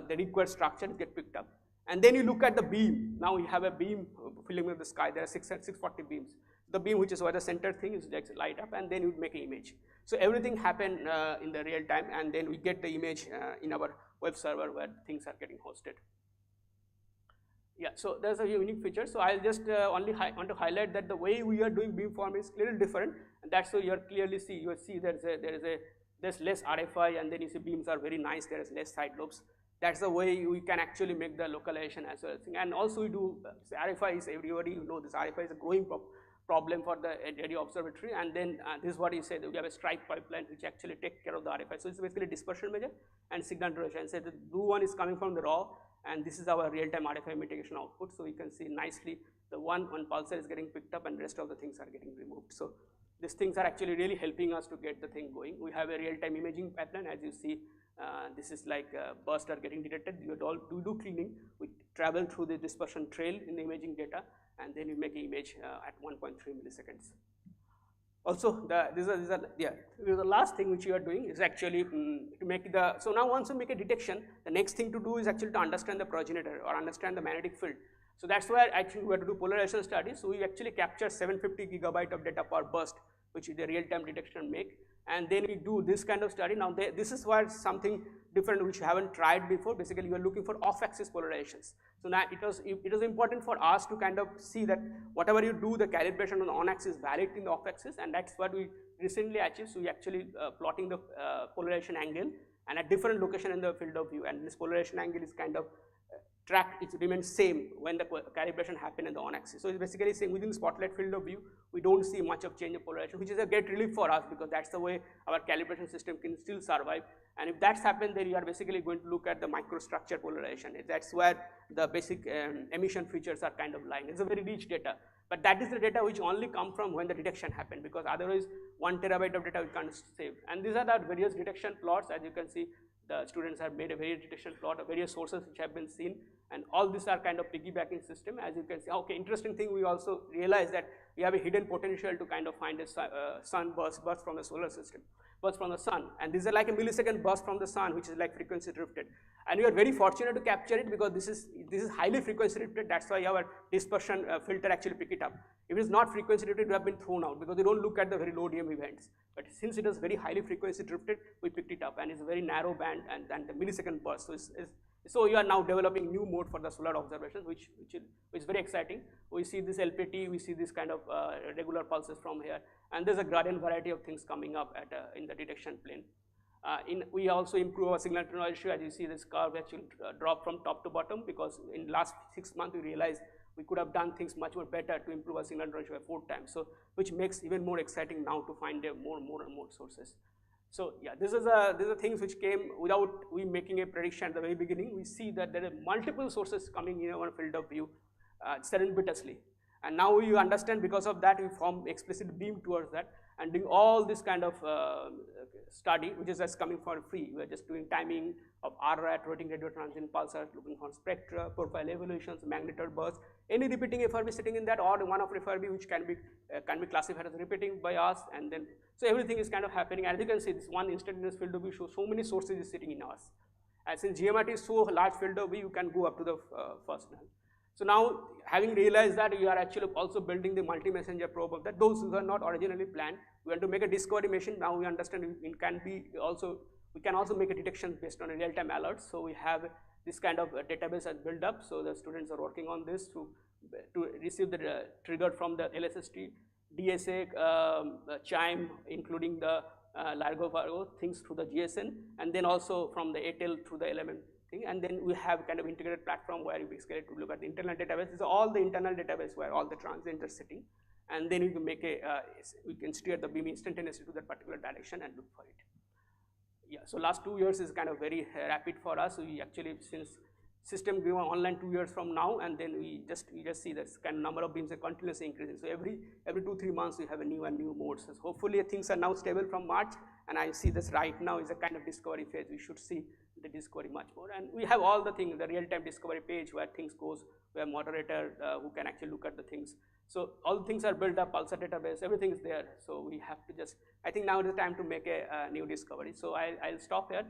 the required structure get picked up. And then you look at the beam. Now you have a beam filling with the sky. There are 640 beams. The beam, which is where the center thing is just light up, and then you make an image. So everything happen in the real time, and then we get the image in our web server where things are getting hosted. Yeah, so there's a unique feature. So I'll just only want to highlight that the way we are doing beamforming is clearly different, and that's so you clearly see. You see there's less RFI, and then you see beams are very nice. There is less side lobes. That's the way we can actually make the localization as well. And also we do RFI is everybody you know this RFI is a growing problem for the area observatory, and then this is what you say that we have a stripe pipeline which actually take care of the RFI. So it's basically dispersion measure and signal duration. And so the blue one is coming from the raw, and this is our real-time RFI mitigation output. So you can see nicely the one pulsar is getting picked up, and the rest of the things are getting removed. So these things are actually really helping us to get the thing going. We have a real-time imaging pipeline. As you see, this is like bursts are getting detected. You do cleaning. We travel through the dispersion trail in the imaging data, and then you make an image at 1.3 milliseconds. Also, the last thing which you are doing is actually to make the, so now once you make a detection, the next thing to do is actually to understand the progenitor or understand the magnetic field. So that's why actually we have to do polarization studies. So we actually capture 750 gigabyte of data per burst, which is the real-time detection make. And then we do this kind of study. Now this is where something different which you haven't tried before. Basically, you are looking for off-axis polarizations. So now it was important for us to kind of see that whatever you do, the calibration on the on-axis valid in the off-axis, and that's what we recently achieved. So we actually plotting the polarization angle and at different location in the field of view, and this polarization angle is kind of track, it remains same when the calibration happen in the on-axis. So it's basically saying within the spotlight field of view, we don't see much of change of polarization, which is a great relief for us because that's the way our calibration system can still survive. And if that's happened, then you are basically going to look at the microstructure polarization. That's where the basic emission features are kind of lying. It's a very rich data, but that is the data which only come from when the detection happened, because otherwise 1 terabyte of data we can't save. And these are the various detection plots. As you can see, the students have made a various detection plot of various sources which have been seen, and all these are kind of piggybacking system. As you can see, okay, interesting thing, we also realize that we have a hidden potential to kind of find a sun burst from the solar system, burst from the sun, and these are like a millisecond burst from the sun, which is like frequency drifted, and we are very fortunate to capture it because this is highly frequency drifted. That's why our dispersion filter actually pick it up. If it is not frequency drifted, it would have been thrown out because they don't look at the very low DM events. But since it is very highly frequency drifted, we picked it up, and it's a very narrow band and the millisecond burst. So you are now developing new mode for the solar observations, which is very exciting. We see this LPT, we see this kind of regular pulses from here, and there's a gradient variety of things coming up at in the detection plane. We also improve our signal to noise ratio. As you see, this curve actually drop from top to bottom because in last 6 months we realized we could have done things much more better to improve our signal to noise ratio by 4 times. So which makes even more exciting now to find more and more sources. So yeah, these are things which came without we making a prediction at the very beginning. We see that there are multiple sources coming in our field of view serendipitously, and now we understand because of that we form explicit beam towards that. and doing all this kind of study, which is just coming for free. We're just doing timing of RRAT, rotating radio transient pulsars, looking for spectra, profile evolutions, magnetar bursts, any repeating FRB sitting in that, or one of FRB which can be classified as repeating by us, and then so everything is kind of happening. As you can see, this one instantaneous field of view shows so many sources is sitting in us. And since GMRT is so large field of view, you can go up to the first null. So now, having realized that, we are actually also building the multi-messenger probe of that. Those were not originally planned. We want to make a discovery machine. Now we understand it can be also, we can also make a detection based on a real-time alerts. So we have this kind of database has built up. So the students are working on this to receive the trigger from the LSST, DSA, chime, including the Largo Fargo things through the GSN, and then also from the ATEL through the LMM thing, and then we have kind of integrated platform where you basically to look at the internal database. This is all the internal database where all the transients are sitting, and then you can make a, we can steer the beam instantaneously to that particular direction and look for it. Yeah, so last 2 years is kind of very rapid for us. We actually, since system grew online 2 years from now, and then we just see this kind of number of beams are continuously increasing. So every 2-3 months we have a new modes. So hopefully things are now stable from March, and I see this right now is a kind of discovery phase. We should see the discovery much more, and we have all the things, the real-time discovery page where things goes, where moderator who can actually look at the things. So all things are built up, pulsar database, everything is there. So we have to just, I think now is the time to make a new discovery. So I'll stop here,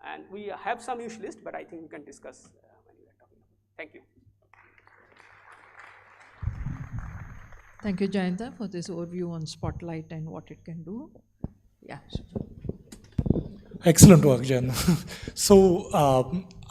and we have some use list, but I think we can discuss when we are talking about. Thank you. Thank you, Jayanta, for this overview on Spotlight and what it can do. Yeah. Excellent work, Jen. So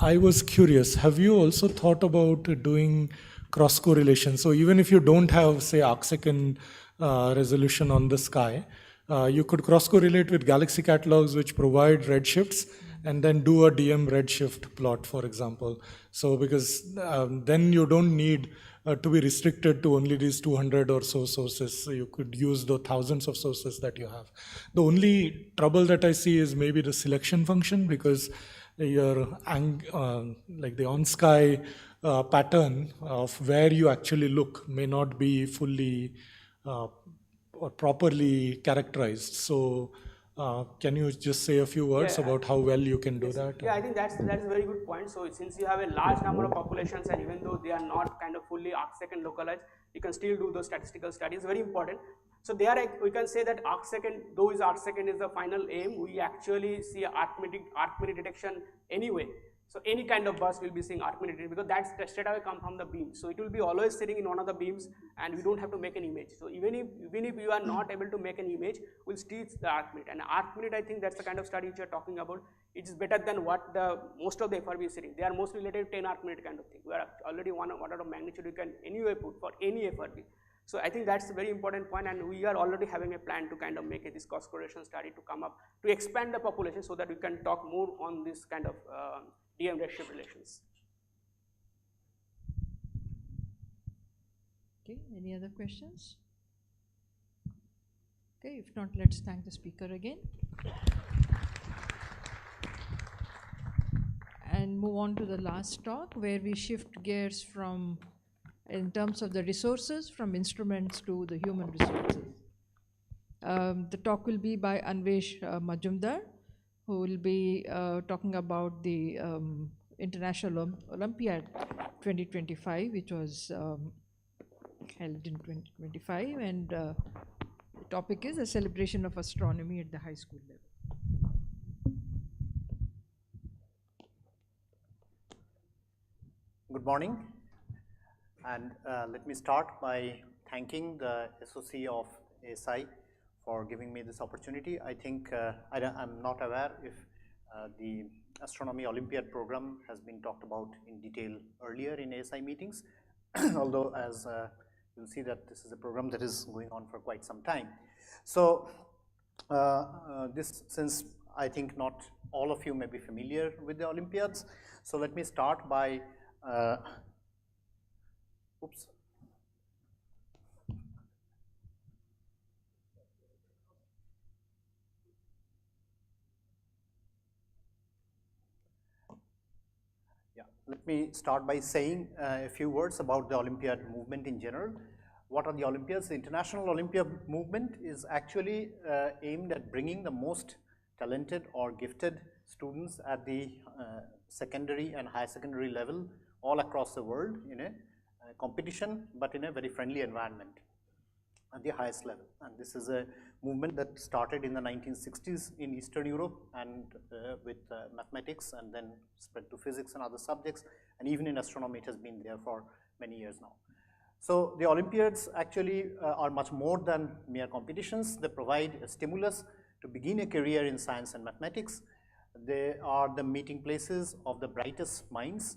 I was curious, have you also thought about doing cross correlation? So even if you don't have, say, arcsecond resolution on the sky, you could cross correlate with galaxy catalogs which provide redshifts, and then do a DM redshift plot, for example. So because then you don't need to be restricted to only these 200 or so sources. So you could use the thousands of sources that you have. The only trouble that I see is maybe the selection function, because your like the on-sky pattern of where you actually look may not be fully or properly characterized. So can you just say a few words about how well you can do that? Yeah, I think that's a very good point. So since you have a large number of populations, and even though they are not kind of fully arcsecond localized, you can still do those statistical studies. Very important. So there we can say that arcsecond, though is arcsecond is the final aim, we actually see Archimedes detection anyway. So any kind of burst will be seeing Archimedes because that's straight away come from the beam. So it will be always sitting in one of the beams, and we don't have to make an image. So even if you are not able to make an image, we'll still see the Archimedes. And Archimedes, I think that's the kind of study which you're talking about. It is better than what most of the FRB is sitting. They are mostly related to 10 Archimedes kind of thing. We are already one order of magnitude you can anyway put for any FRB. So I think that's a very important point, and we are already having a plan to kind of make this cross correlation study to come up to expand the population so that we can talk more on this kind of DM redshift relations. Okay, any other questions? Okay, if not, let's thank the speaker again. And move on to the last talk, where we shift gears from, in terms of the resources, from instruments to the human resources. The talk will be by Anvesh Majumdar, who will be talking about the International Olympiad 2025, which was held in 2025, and the topic is a celebration of astronomy at the high school level. Good morning, and let me start by thanking the SOC of ASI for giving me this opportunity. I think I'm not aware if the Astronomy Olympiad program has been talked about in detail earlier in ASI meetings, although as you'll see that this is a program that is going on for quite some time. So since I think not all of you may be familiar with the Olympiads, so let me start by oops. Yeah, let me start by saying a few words about the Olympiad movement in general. What are the Olympiads? The International Olympia movement is actually aimed at bringing the most talented or gifted students at the secondary and higher secondary level all across the world in a competition, but in a very friendly environment at the highest level. And this is a movement that started in the 1960s in Eastern Europe and with mathematics, and then spread to physics and other subjects, and even in astronomy it has been there for many years now. So the Olympiads actually are much more than mere competitions. They provide a stimulus to begin a career in science and mathematics. They are the meeting places of the brightest minds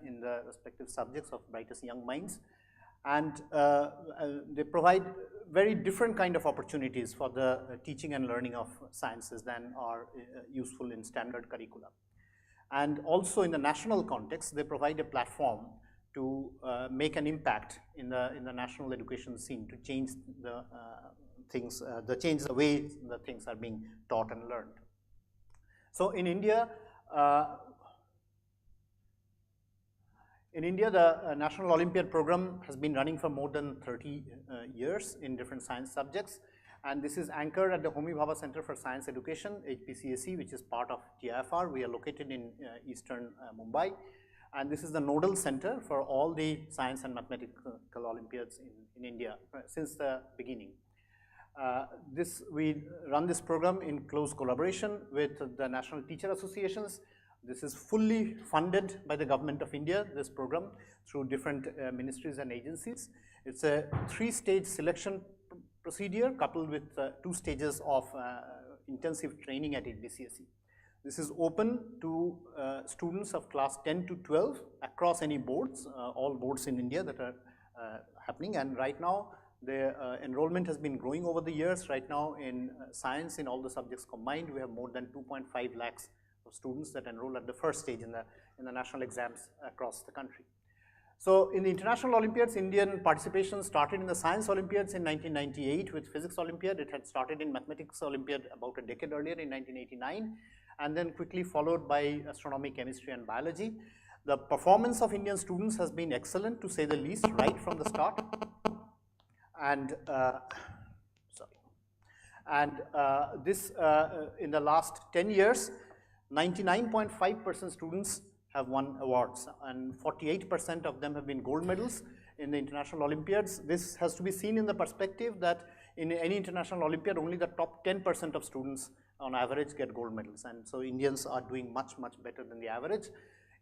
in the respective subjects, of brightest young minds. And they provide very different kind of opportunities for the teaching and learning of sciences than are useful in standard curricula. And also in the national context, they provide a platform to make an impact in the national education scene, to change the things, change the way the things are being taught and learned. So in India, the National Olympiad program has been running for more than 30 years in different science subjects, and this is anchored at the Homi Bhabha Center for Science Education, HPCSE, which is part of TIFR. We are located in eastern Mumbai, and this is the nodal center for all the science and mathematical Olympiads in India since the beginning. We run this program in close collaboration with the National Teacher Associations. This is fully funded by the Government of India, this program, through different ministries and agencies. It's a 3-stage selection procedure coupled with 2 stages of intensive training at HBCSE. This is open to students of class 10 to 12 across any boards, all boards in India that are happening, and right now the enrollment has been growing over the years. Right now in science, in all the subjects combined, we have more than 2.5 lakhs of students that enroll at the first stage in the national exams across the country. So in the International Olympiads, Indian participation started in the Science Olympiads in 1998 with Physics Olympiad. It had started in Mathematics Olympiad about a decade earlier in 1989, and then quickly followed by Astronomy, Chemistry and Biology. The performance of Indian students has been excellent, to say the least, right from the start. And this in the last 10 years, 99.5% students have won awards, and 48% of them have been gold medals in the International Olympiads. This has to be seen in the perspective that in any International Olympiad, only the top 10% of students on average get gold medals, and so Indians are doing much, much better than the average.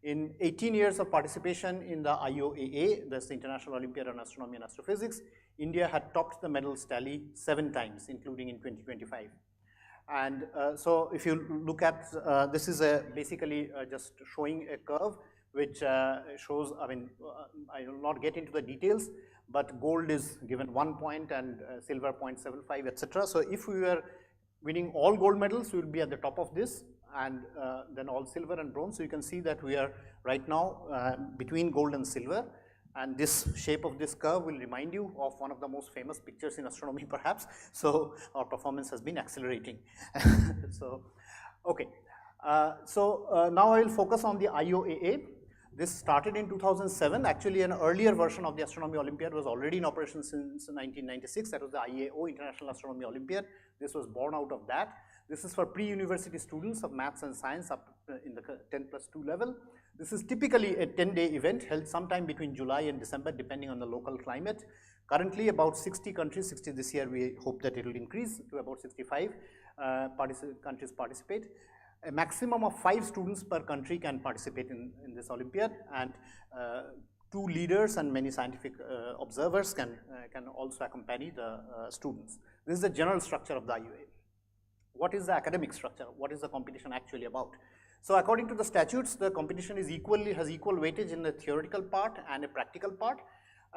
In 18 years of participation in the IOAA, that's the International Olympiad on Astronomy and Astrophysics, India had topped the medals tally 7 times, including in 2025. And so if you look at, this is basically just showing a curve which shows, I mean, I will not get into the details, but gold is given 1 point and silver 0.75, etc. So if we were winning all gold medals, we will be at the top of this, and then all silver and bronze. So you can see that we are right now between gold and silver. And this shape of this curve will remind you of one of the most famous pictures in astronomy, perhaps. So our performance has been accelerating. So, okay. Now I will focus on the IOAA. This started in 2007. Actually, an earlier version of the Astronomy Olympiad was already in operation since 1996. That was the IAO, International Astronomy Olympiad. This was born out of that. This is for pre-university students of maths and science up in the 10+2 level. This is typically a 10-day event held sometime between July and December, depending on the local climate. Currently, about 60 countries, 60 this year, we hope that it will increase to about 65 countries participate. A maximum of 5 students per country can participate in this Olympiad, and 2 leaders and many scientific observers can also accompany the students. This is the general structure of the IOA. What is the academic structure? What is the competition actually about? So according to the statutes, the competition is has equal weightage in the theoretical part and a practical part,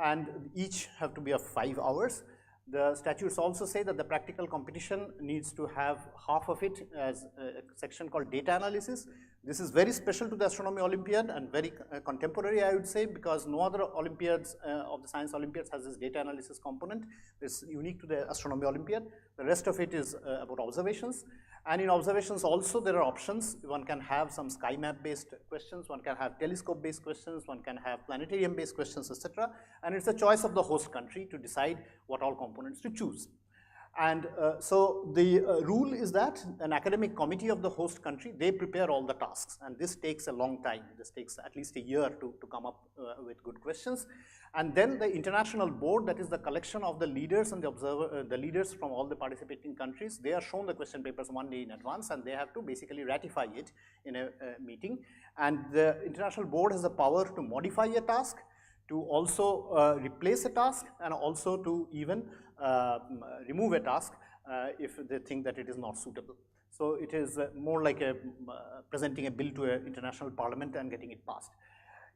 and each have to be of 5 hours. The statutes also say that the practical competition needs to have half of it as a section called data analysis, This is very special to the Astronomy Olympiad and very contemporary, I would say, because no other Olympiads of the Science Olympiads has this data analysis component. It's unique to the Astronomy Olympiad. The rest of it is about observations. And in observations also there are options. One can have some sky map based questions, one can have telescope based questions, one can have planetarium based questions, etc. And it's a choice of the host country to decide what all components to choose. And so the rule is that an academic committee of the host country, they prepare all the tasks, and this takes a long time. This takes at least a year to come up with good questions. And then the international board, that is the collection of the leaders and the leaders from all the participating countries, they are shown the question papers one day in advance, and they have to basically ratify it in a meeting. And the international board has the power to modify a task, to also replace a task, and also to even remove a task if they think that it is not suitable. So it is more like presenting a bill to an international parliament and getting it passed.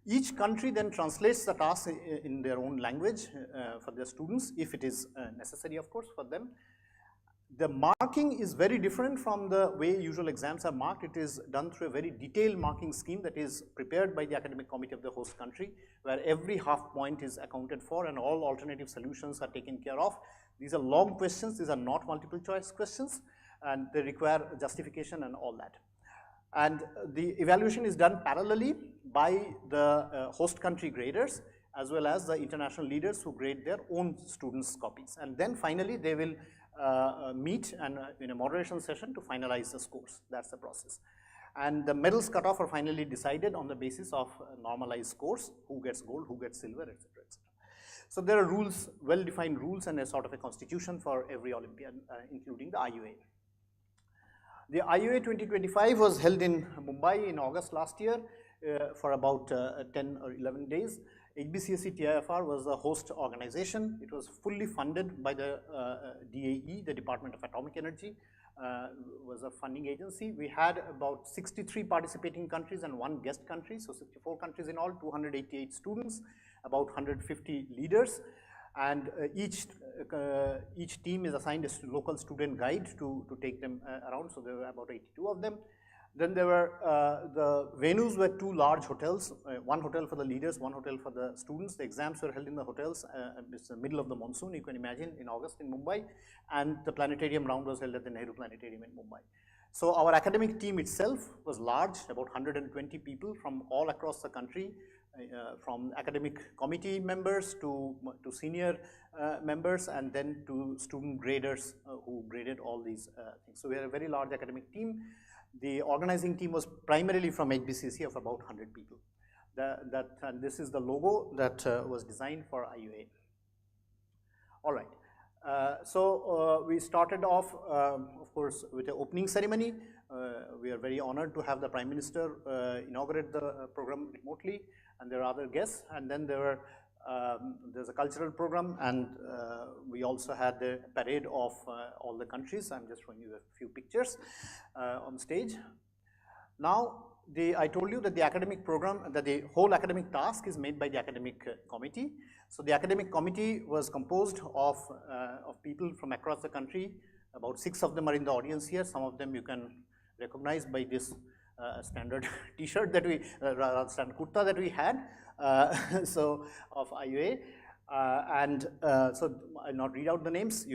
Each country then translates the task in their own language for their students, if it is necessary, of course, for them. The marking is very different from the way usual exams are marked. It is done through a very detailed marking scheme that is prepared by the academic committee of the host country, where every half point is accounted for and all alternative solutions are taken care of. These are long questions, these are not multiple choice questions, and they require justification and all that. And the evaluation is done parallelly by the host country graders as well as the international leaders who grade their own students' copies. And then finally they will meet and in a moderation session to finalize the scores. That's the process. And the medals cut off are finally decided on the basis of normalized scores, who gets gold, who gets silver, etc., etc. So there are rules, well-defined rules, and a sort of a constitution for every Olympiad, including the IUA. The IUA 2025 was held in Mumbai in August last year for about 10 or 11 days. HBCSE TIFR was the host organization. It was fully funded by the DAE, the Department of Atomic Energy, was a funding agency. We had about 63 participating countries and 1 guest country, so 64 countries in all, 288 students, about 150 leaders. And each team is assigned a local student guide to take them around, so there were about 82 of them. Then there were, the venues were 2 large hotels, 1 hotel for the leaders, 1 hotel for the students. The exams were held in the hotels, it's the middle of the monsoon, you can imagine, in August in Mumbai, and the planetarium round was held at the Nehru Planetarium in Mumbai. So our academic team itself was large, about 120 people from all across the country, from academic committee members to senior members, and then to student graders who graded all these things. So we had a very large academic team. The organizing team was primarily from HBCSE of about 100 people. And this is the logo that was designed for IUA. All right. So we started off, of course, with the opening ceremony. We are very honored to have the Prime Minister inaugurate the program remotely, and there are other guests. And then there's a cultural program, and we also had the parade of all the countries. I'm just showing you a few pictures on stage. Now, I told you that the academic program, that the whole academic task is made by the academic committee. So the academic committee was composed of people from across the country. About 6 of them are in the audience here. Some of them you can recognize by this standard T-shirt that we, standard kurta that we had, so of IUA. So I'll not read out the names.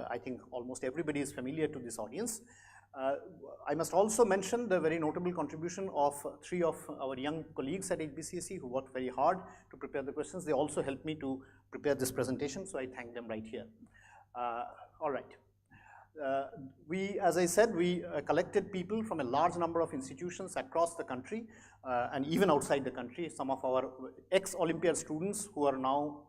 I think almost everybody is familiar to this audience. I must also mention the very notable contribution of 3 of our young colleagues at HBCSE who worked very hard to prepare the questions. They also helped me to prepare this presentation, so I thank them right here. All right. As I said, we collected people from a large number of institutions across the country and even outside the country. Some of our ex-Olympiad students who are now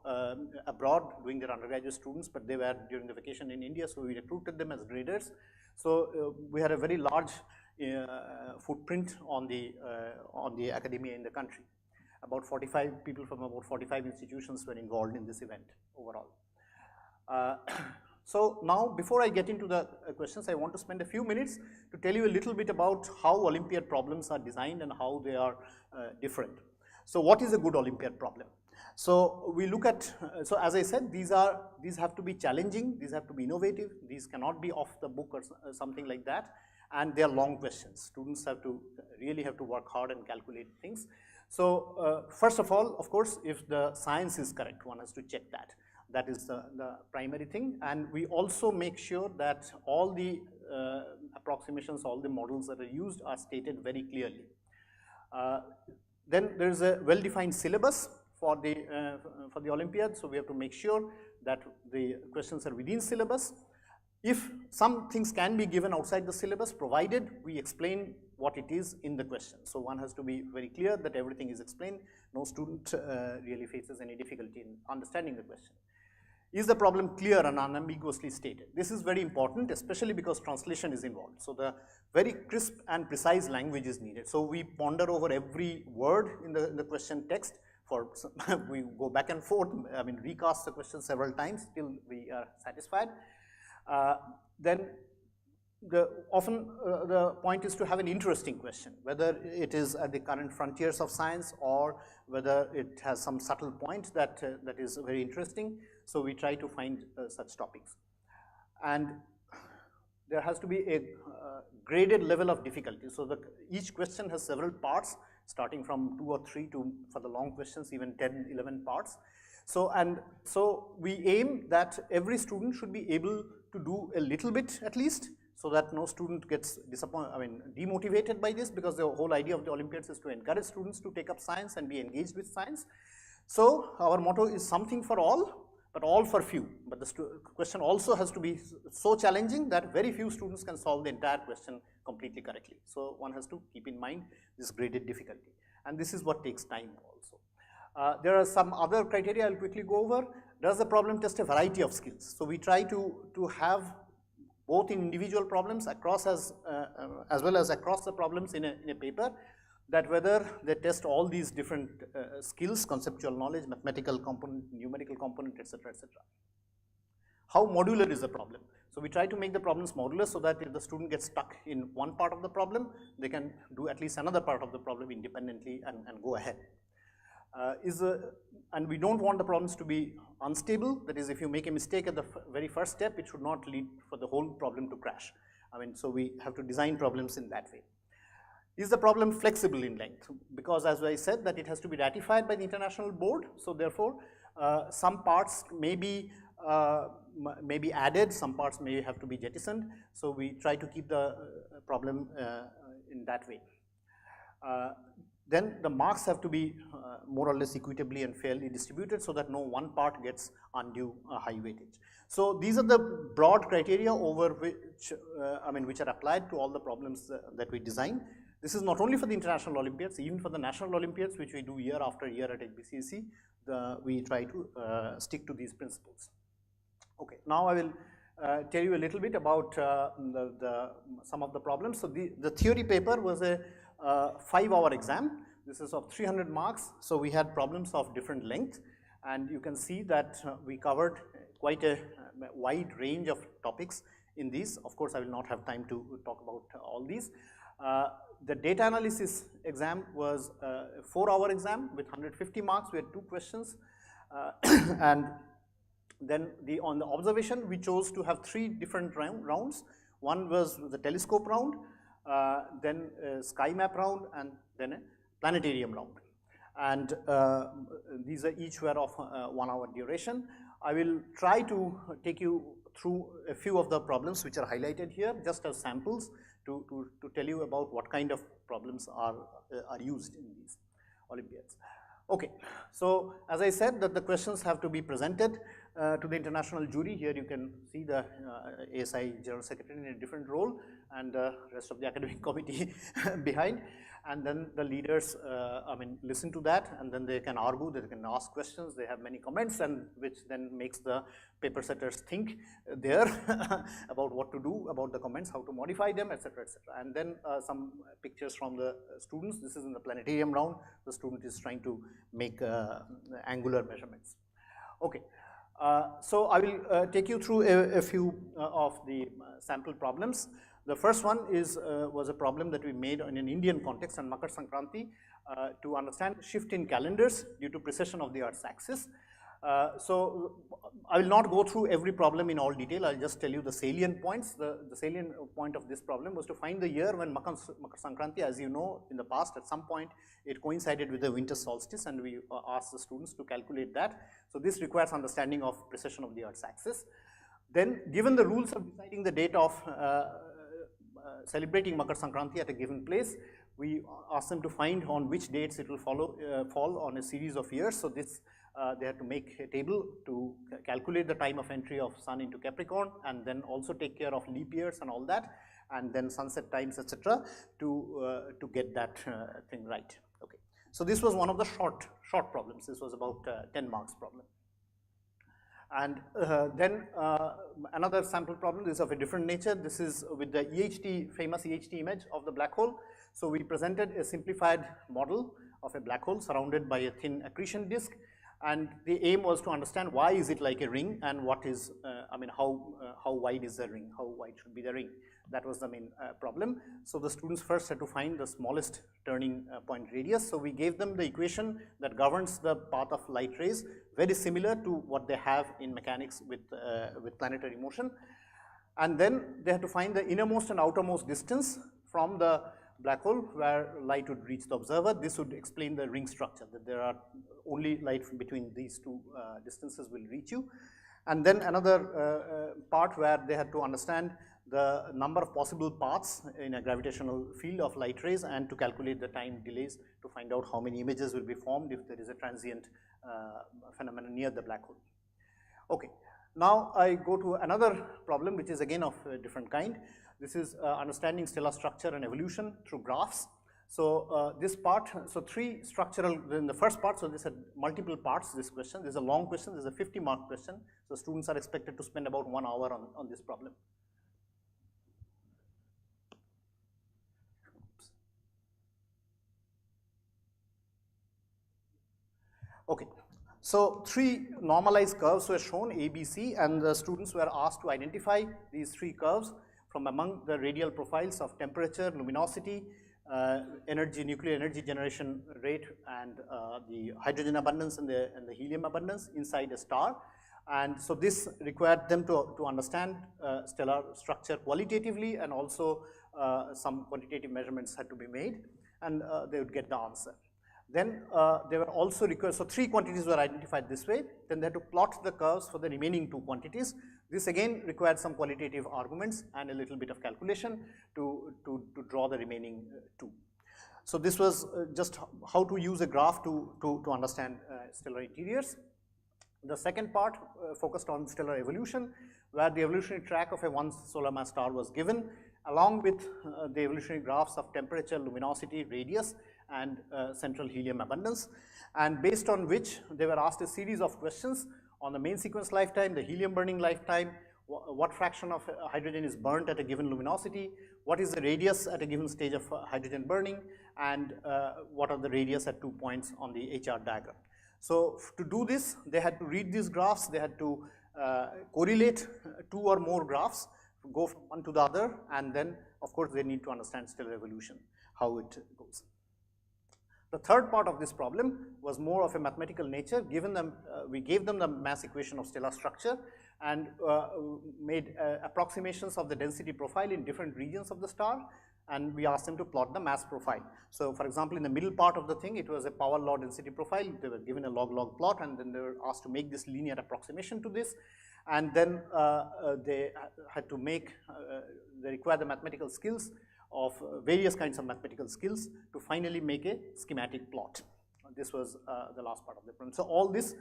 abroad doing their undergraduate students, but they were during the vacation in India, so we recruited them as graders. So we had a very large footprint on the academia in the country. About 45 people from about 45 institutions were involved in this event overall. So now, before I get into the questions, I want to spend a few minutes to tell you a little bit about how Olympiad problems are designed and how they are different. So what is a good Olympiad problem? So we look at, so as I said, these have to be challenging, these have to be innovative, these cannot be off the book or something like that. and they are long questions. Students really have to work hard and calculate things. So first of all, of course, if the science is correct, one has to check that. That is the primary thing, and we also make sure that all the approximations, all the models that are used are stated very clearly. Then there is a well-defined syllabus for the Olympiad, so we have to make sure that the questions are within syllabus. If some things can be given outside the syllabus, provided we explain what it is in the question. So one has to be very clear that everything is explained. No student really faces any difficulty in understanding the question. Is the problem clear and unambiguously stated? This is very important, especially because translation is involved. So the very crisp and precise language is needed. So we ponder over every word in the question text. We go back and forth, I mean, recast the question several times till we are satisfied. Then often the point is to have an interesting question, whether it is at the current frontiers of science or whether it has some subtle point that is very interesting. So we try to find such topics. And there has to be a graded level of difficulty. So each question has several parts, starting from 2 or 3 to, for the long questions, even 10, 11 parts. So we aim that every student should be able to do a little bit at least, so that no student gets demotivated by this, because the whole idea of the Olympiads is to encourage students to take up science and be engaged with science. So our motto is something for all, but all for few. But the question also has to be so challenging that very few students can solve the entire question completely correctly. So one has to keep in mind this graded difficulty. And this is what takes time also. There are some other criteria I'll quickly go over. Does the problem test a variety of skills? So we try to have both in individual problems across as well as across the problems in a paper, that whether they test all these different skills, conceptual knowledge, mathematical component, numerical component, etc., etc. How modular is the problem? So we try to make the problems modular so that if the student gets stuck in one part of the problem, they can do at least another part of the problem independently and go ahead. And we don't want the problems to be unstable. That is, if you make a mistake at the very first step, it should not lead for the whole problem to crash. So we have to design problems in that way. Is the problem flexible in length? Because as I said, that it has to be ratified by the international board. So therefore, some parts may be added, some parts may have to be jettisoned. So we try to keep the problem in that way. Then the marks have to be more or less equitably and fairly distributed so that no one part gets undue high weightage. So these are the broad criteria over which, which are applied to all the problems that we design. This is not only for the international Olympiads, even for the national Olympiads, which we do year after year at HBCSE, we try to stick to these principles. Okay, now I will tell you a little bit about some of the problems. So the theory paper was a 5-hour exam. This is of 300 marks. So we had problems of different length, and you can see that we covered quite a wide range of topics in these. Of course, I will not have time to talk about all these. The data analysis exam was a 4-hour exam with 150 marks. We had 2 questions. And then on the observation, we chose to have 3 different rounds. One was the telescope round, then a sky map round, and then a planetarium round. And these are each were of 1 hour duration. I will try to take you through a few of the problems which are highlighted here, just as samples to tell you about what kind of problems are used in these Olympiads. Okay, so as I said, that the questions have to be presented to the international jury. Here you can see the ASI General Secretary in a different role and the rest of the academic committee behind. And then the leaders, listen to that, and then they can argue, they can ask questions, they have many comments, and which then makes the paper setters think there about what to do about the comments, how to modify them, etc., etc. And then some pictures from the students. This is in the planetarium round. The student is trying to make angular measurements. Okay. So I will take you through a few of the sample problems. The first one was a problem that we made in an Indian context on Makar Sankranti to understand shift in calendars due to precession of the Earth's axis. So I will not go through every problem in all detail. I'll just tell you the salient points. The salient point of this problem was to find the year when Makar Sankranti, as you know, in the past, at some point, it coincided with the winter solstice, and we asked the students to calculate that. So this requires understanding of precession of the Earth's axis. Then, given the rules of deciding the date of celebrating Makar Sankranti at a given place, we asked them to find on which dates it will fall on a series of years. So this they had to make a table to calculate the time of entry of Sun into Capricorn, and then also take care of leap years and all that, and then sunset times, etc., to get that thing right. Okay. So this was one of the short problems. This was about 10 marks problem. And then another sample problem is of a different nature. This is with the famous EHT image of the black hole. So we presented a simplified model of a black hole surrounded by a thin accretion disk, and the aim was to understand why is it like a ring, and what is, how wide is the ring, how wide should be the ring. That was the main problem. So the students first had to find the smallest turning point radius. So we gave them the equation that governs the path of light rays, very similar to what they have in mechanics with planetary motion. And then they had to find the innermost and outermost distance from the black hole where light would reach the observer. This would explain the ring structure, that there are only light between these two distances will reach you. And then another part where they had to understand the number of possible paths in a gravitational field of light rays, and to calculate the time delays to find out how many images will be formed if there is a transient phenomenon near the black hole. Okay, now I go to another problem which is again of a different kind. This is understanding stellar structure and evolution through graphs. So this part, so three structural, in the first part, so this had multiple parts, this question. There's a long question, there's a 50-mark question. So students are expected to spend about 1 hour on this problem. Okay, so three normalized curves were shown, A, B, C, and the students were asked to identify these three curves from among the radial profiles of temperature, luminosity, nuclear energy generation rate, and the hydrogen abundance and the helium abundance inside a star. And so this required them to understand stellar structure qualitatively, and also some quantitative measurements had to be made, and they would get the answer. Then they were also required, so three quantities were identified this way. Then they had to plot the curves for the remaining two quantities. This again required some qualitative arguments and a little bit of calculation to draw the remaining two. So this was just how to use a graph to understand stellar interiors. The second part focused on stellar evolution, where the evolutionary track of a one solar mass star was given, along with the evolutionary graphs of temperature, luminosity, radius, and central helium abundance, and based on which they were asked a series of questions on the main sequence lifetime, the helium burning lifetime, what fraction of hydrogen is burnt at a given luminosity, what is the radius at a given stage of hydrogen burning, and what are the radius at 2 points on the HR diagram. So to do this, they had to read these graphs, they had to correlate two or more graphs, go from one to the other, and then of course they need to understand stellar evolution, how it goes. The third part of this problem was more of a mathematical nature. Given them, we gave them the mass equation of stellar structure, and made approximations of the density profile in different regions of the star, and we asked them to plot the mass profile. So for example, in the middle part of the thing, it was a power law density profile. They were given a log-log plot, and then they were asked to make this linear approximation to this, and then they had to make, they require the mathematical skills of various kinds of mathematical skills to finally make a schematic plot. This was the last part of the problem. So all this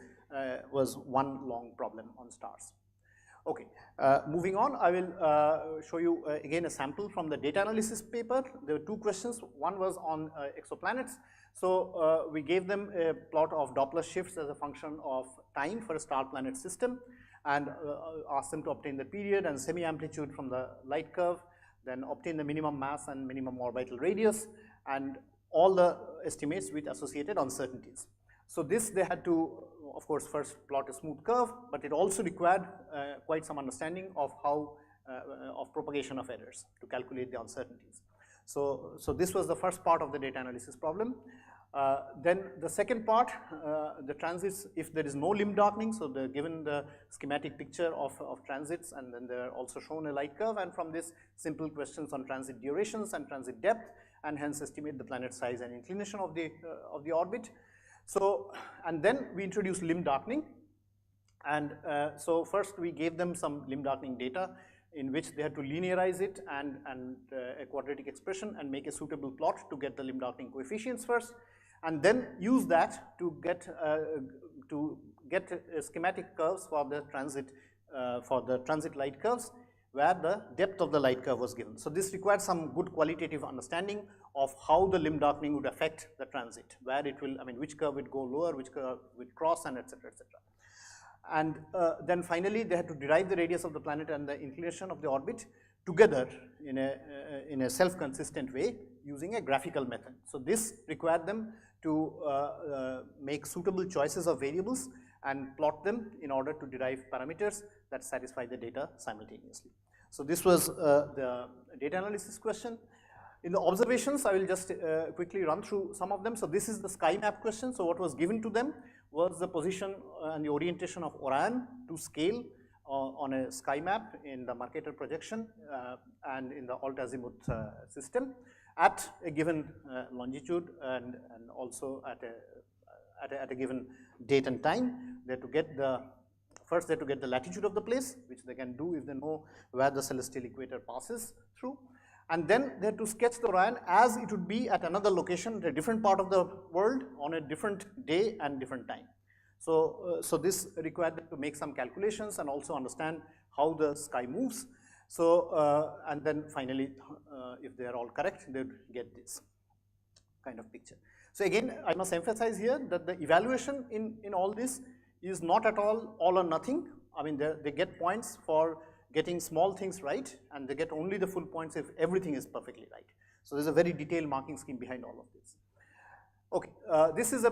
was one long problem on stars. Okay, moving on, I will show you again a sample from the data analysis paper. There were two questions. One was on exoplanets. So we gave them a plot of Doppler shifts as a function of time for a star-planet system, and asked them to obtain the period and semi-amplitude from the light curve, then obtain the minimum mass and minimum orbital radius, and all the estimates with associated uncertainties. So this they had to, of course, first plot a smooth curve, but it also required quite some understanding of how, of propagation of errors to calculate the uncertainties. So this was the first part of the data analysis problem. Then the second part, the transits, if there is no limb darkening, so they're given the schematic picture of transits, and then they're also shown a light curve, and from this simple questions on transit durations and transit depth, and hence estimate the planet size and inclination of the orbit. So, and then we introduce limb darkening, and so first we gave them some limb darkening data in which they had to linearize it and a quadratic expression and make a suitable plot to get the limb darkening coefficients first, and then use that to get schematic curves for the transit light curves, where the depth of the light curve was given. So this required some good qualitative understanding of how the limb darkening would affect the transit, where it will, I mean, which curve would go lower, which curve would cross, and etc., etc. And then finally, they had to derive the radius of the planet and the inclination of the orbit together in a self-consistent way using a graphical method. So this required them to make suitable choices of variables and plot them in order to derive parameters that satisfy the data simultaneously. So this was the data analysis question. In the observations, I will just quickly run through some of them. So this is the sky map question. So what was given to them was the position and the orientation of Orion to scale on a sky map in the Mercator projection and in the alt-azimuth system at a given longitude and also at a given date and time. They had to get first they had to get the latitude of the place, which they can do if they know where the celestial equator passes through. And then they had to sketch the Orion as it would be at another location, a different part of the world on a different day and different time. So, so this required them to make some calculations and also understand how the sky moves. So, and then finally, if they are all correct, they would get this kind of picture. So again, I must emphasize here that the evaluation in all this is not at all or nothing. I mean, they get points for getting small things right, and they get only the full points if everything is perfectly right. So there's a very detailed marking scheme behind all of this. Okay, this is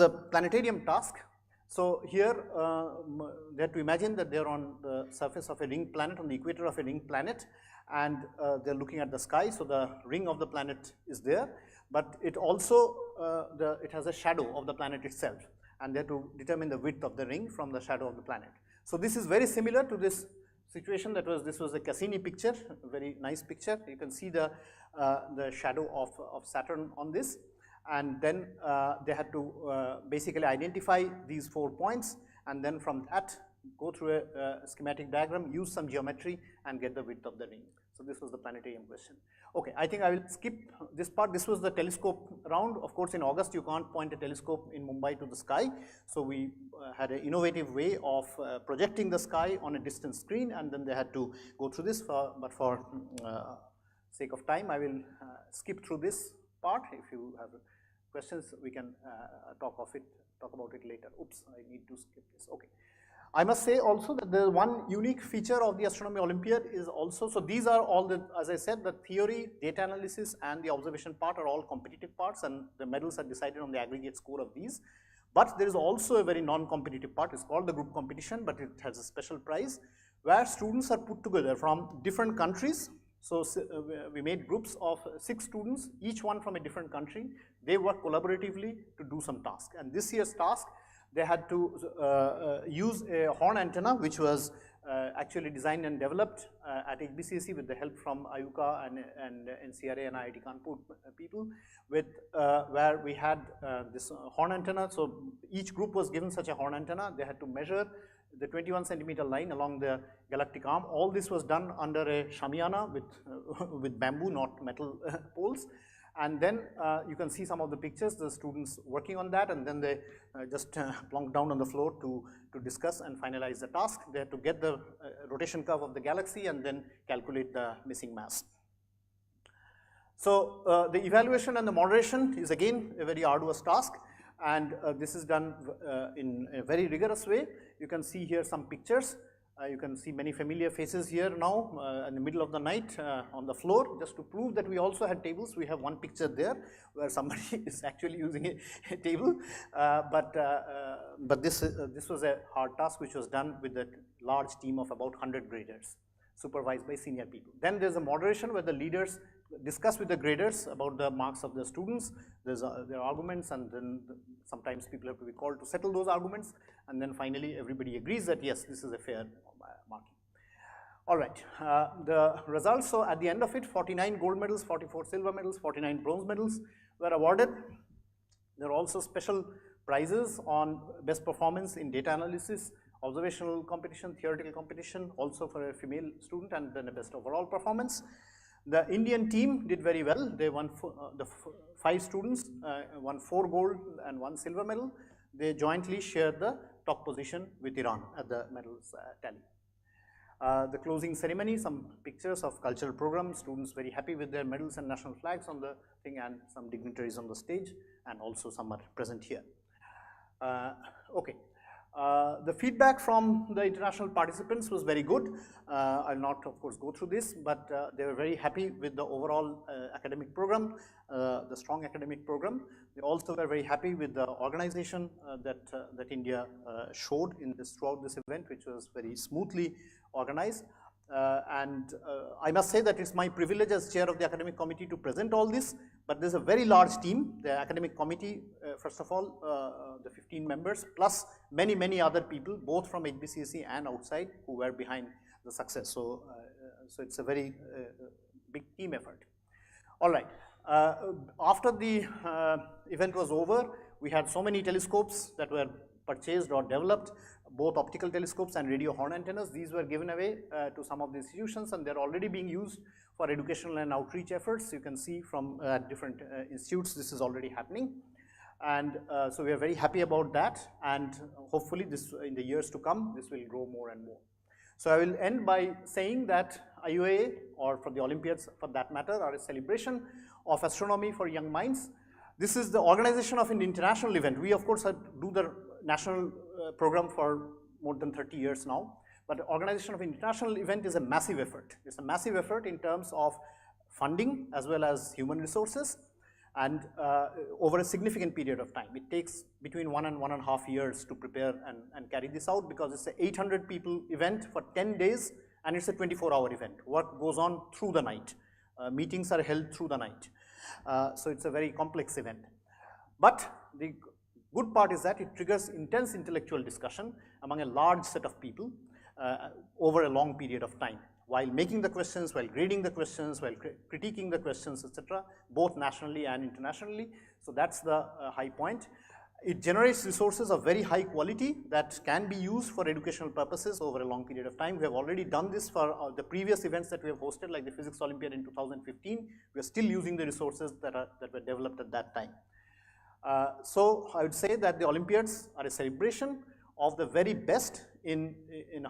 a planetarium task. So here they have to imagine that they're on the surface of a ring planet, on the equator of a ring planet, and they're looking at the sky. So the ring of the planet is there, but it also it has a shadow of the planet itself, and they have to determine the width of the ring from the shadow of the planet. So this is very similar to this situation this was a Cassini picture, a very nice picture. You can see the shadow of Saturn on this, and then they had to basically identify these 4 points, and then from that go through a schematic diagram, use some geometry, and get the width of the ring. So this was the planetarium question. Okay, I think I will skip this part. This was the telescope round. Of course, in August, you can't point a telescope in Mumbai to the sky. So we had an innovative way of projecting the sky on a distant screen, and then they had to go through this. But for sake of time, I will skip through this part. If you have questions, we can talk about it later. Oops, I need to skip this. Okay. I must say also that the one unique feature of the Astronomy Olympiad is also, so these are all the, as I said, the theory, data analysis, and the observation part are all competitive parts, and the medals are decided on the aggregate score of these. But there is also a very non-competitive part. It's called the group competition, but it has a special prize, where students are put together from different countries. So we made groups of 6 students, each one from a different country. They work collaboratively to do some task. And this year's task, they had to use a horn antenna, which was actually designed and developed at HBCSE with the help from IUCA and NCRA and IIT Kanpur people, with where we had this horn antenna. So each group was given such a horn antenna. They had to measure the 21 centimeter line along the galactic arm. All this was done under a shamiana with bamboo, not metal poles. And then you can see some of the pictures, the students working on that, and then they just plonk down on the floor to discuss and finalize the task. They had to get the rotation curve of the galaxy and then calculate the missing mass. So the evaluation and the moderation is again a very arduous task, and this is done in a very rigorous way. You can see here some pictures. You can see many familiar faces here now in the middle of the night on the floor. Just to prove that we also had tables, we have one picture there where somebody is actually using a table. But this was a hard task which was done with a large team of about 100 graders, supervised by senior people. Then there's a moderation where the leaders discuss with the graders about the marks of the students. There are arguments, and then sometimes people have to be called to settle those arguments, and then finally everybody agrees that yes, this is a fair marking. All right, the results, so at the end of it, 49 gold medals, 44 silver medals, 49 bronze medals were awarded. There are also special prizes on best performance in data analysis, observational competition, theoretical competition, also for a female student, and then a best overall performance. The Indian team did very well. They won, the 5 students won 4 gold and 1 silver medal. They jointly shared the top position with Iran at the medals tally. The closing ceremony, some pictures of cultural programs, students very happy with their medals and national flags on the thing, and some dignitaries on the stage, and also some are present here. Okay. The feedback from the international participants was very good. I'll not, of course, go through this, but they were very happy with the overall academic program, the strong academic program. They also were very happy with the organization that India showed in this throughout this event, which was very smoothly organized. I must say that it's my privilege as chair of the academic committee to present all this, but there's a very large team. The academic committee, first of all, the 15 members, plus many, many other people, both from HBCSE and outside, who were behind the success. So, so it's a very big team effort. All right. After the event was over, we had so many telescopes that were purchased or developed, both optical telescopes and radio horn antennas. These were given away to some of the institutions, and they're already being used for educational and outreach efforts. You can see from different institutes, this is already happening. And so we are very happy about that, and hopefully this, in the years to come, this will grow more and more. So I will end by saying that IUA, or for the Olympiads for that matter, are a celebration of astronomy for young minds. This is the organization of an international event. We, of course, do the national program for more than 30 years now, but the organization of an international event is a massive effort. It's a massive effort in terms of funding as well as human resources, and over a significant period of time. It takes between 1 and 1.5 years to prepare and carry this out, because it's an 800 people event for 10 days, and it's a 24-hour event. Work goes on through the night. Meetings are held through the night. So it's a very complex event. But the good part is that it triggers intense intellectual discussion among a large set of people over a long period of time, while making the questions, while grading the questions, while critiquing the questions, etc., both nationally and internationally. So that's the high point. It generates resources of very high quality that can be used for educational purposes over a long period of time. We have already done this for the previous events that we have hosted, like the Physics Olympiad in 2015. We are still using the resources that were developed at that time. So I would say that the Olympiads are a celebration of the very best in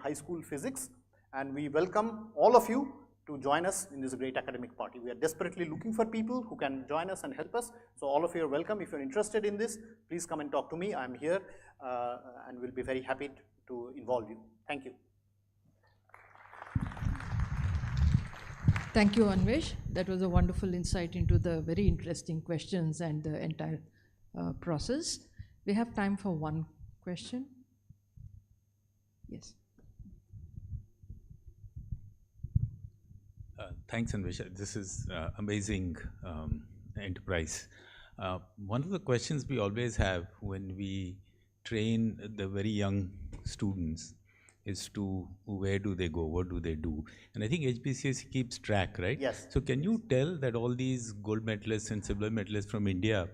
high school physics, and we welcome all of you to join us in this great academic party. We are desperately looking for people who can join us and help us. So all of you are welcome. If you're interested in this, please come and talk to me. I'm here and we'll be very happy to involve you. Thank you. Thank you, Anvesh. That was a wonderful insight into the very interesting questions and the entire process. We have time for one question. Yes. Thanks, Anvesh. This is amazing enterprise. One of the questions we always have when we train the very young students is to where do they go, what do they do? And I think HBCSE keeps track, right? Yes. So can you tell that all these gold medalists and silver medalists from India,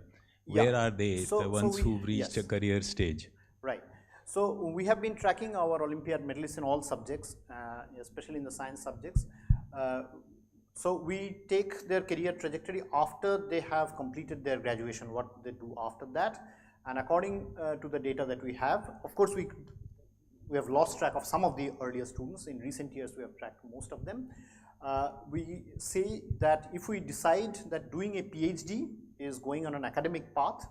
where are they, the ones who've reached a career stage? Right. So we have been tracking our Olympiad medalists in all subjects, especially in the science subjects. So we take their career trajectory after they have completed their graduation, what they do after that. And according to the data that we have, of course, we have lost track of some of the earlier students. In recent years, we have tracked most of them. We say that if we decide that doing a PhD is going on an academic path,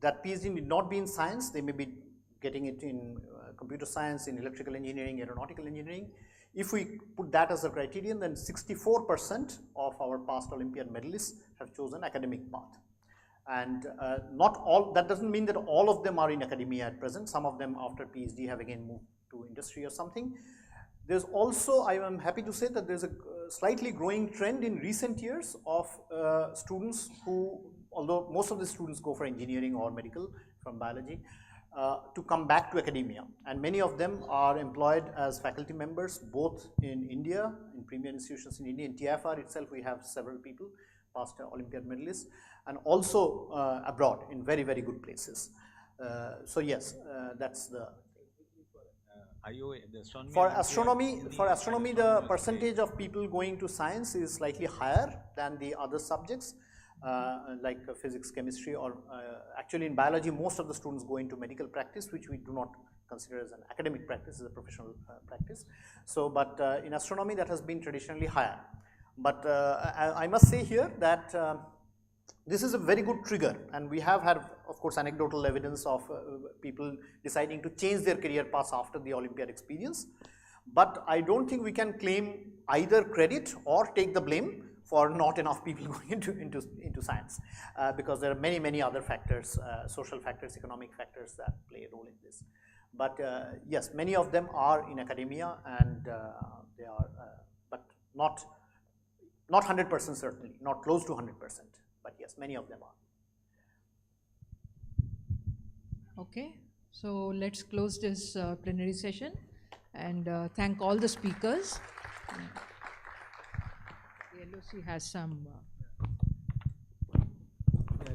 that PhD need not be in science, they may be getting it in computer science, in electrical engineering, aeronautical engineering. If we put that as a criterion, then 64% of our past Olympiad medalists have chosen academic path. And not all, that doesn't mean that all of them are in academia at present. Some of them after PhD have again moved to industry or something. There's also, I am happy to say that there's a slightly growing trend in recent years of students who, although most of the students go for engineering or medical from biology, to come back to academia. And many of them are employed as faculty members both in India, in premier institutions in India. In TFR itself, we have several people, past Olympiad medalists, and also abroad in very, very good places. So yes, that's the for astronomy, the percentage of people going to science is slightly higher than the other subjects, like physics, chemistry, or actually in biology, most of the students go into medical practice, which we do not consider as an academic practice, as a professional practice. So, but in astronomy, that has been traditionally higher. But I must say here that this is a very good trigger, and we have had, of course, anecdotal evidence of people deciding to change their career paths after the Olympiad experience. But I don't think we can claim either credit or take the blame for not enough people going into science, because there are many, many other factors, social factors, economic factors that play a role in this. But yes, many of them are in academia, and they are, but not 100% certainly, not close to 100%. But yes, many of them are. Okay, so let's close this plenary session and thank all the speakers. The LOC has some.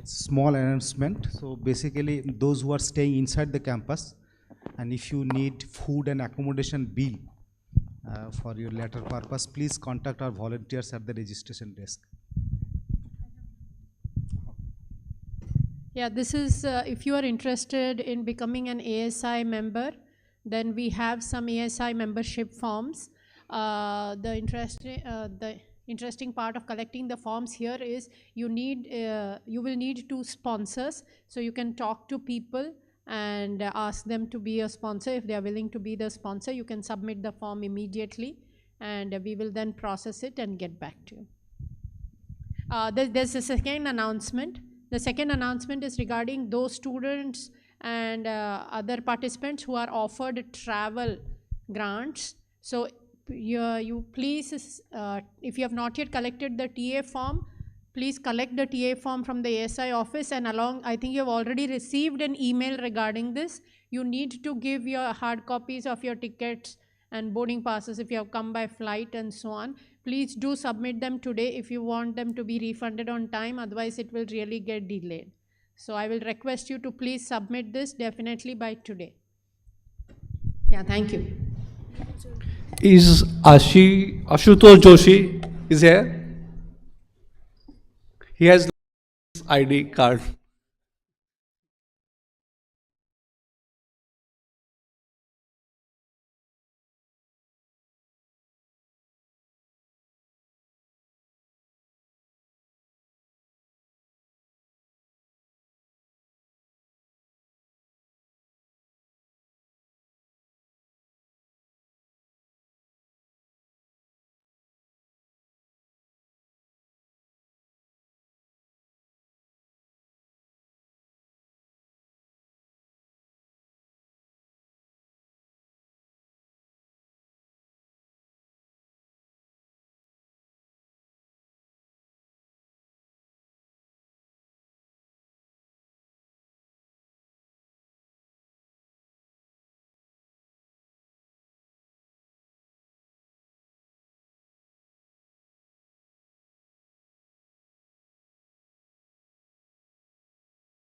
Small announcement. So basically, those who are staying inside the campus, and if you need food and accommodation bill for your later purpose, please contact our volunteers at the registration desk. Yeah, this is, if you are interested in becoming an ASI member, then we have some ASI membership forms. The interesting part of collecting the forms here is you will need 2 sponsors. So you can talk to people and ask them to be a sponsor. If they are willing to be the sponsor, you can submit the form immediately, and we will then process it and get back to you. There's a second announcement. The second announcement is regarding those students and other participants who are offered travel grants. So you please, if you have not yet collected the TA form, please collect the TA form from the ASI office, and I think you have already received an email regarding this. You need to give your hard copies of your tickets and boarding passes if you have come by flight and so on. Please do submit them today if you want them to be refunded on time, otherwise it will really get delayed. So I will request you to please submit this definitely by today. Yeah, thank you. Is Ashutosh Joshi is here? He has ID card.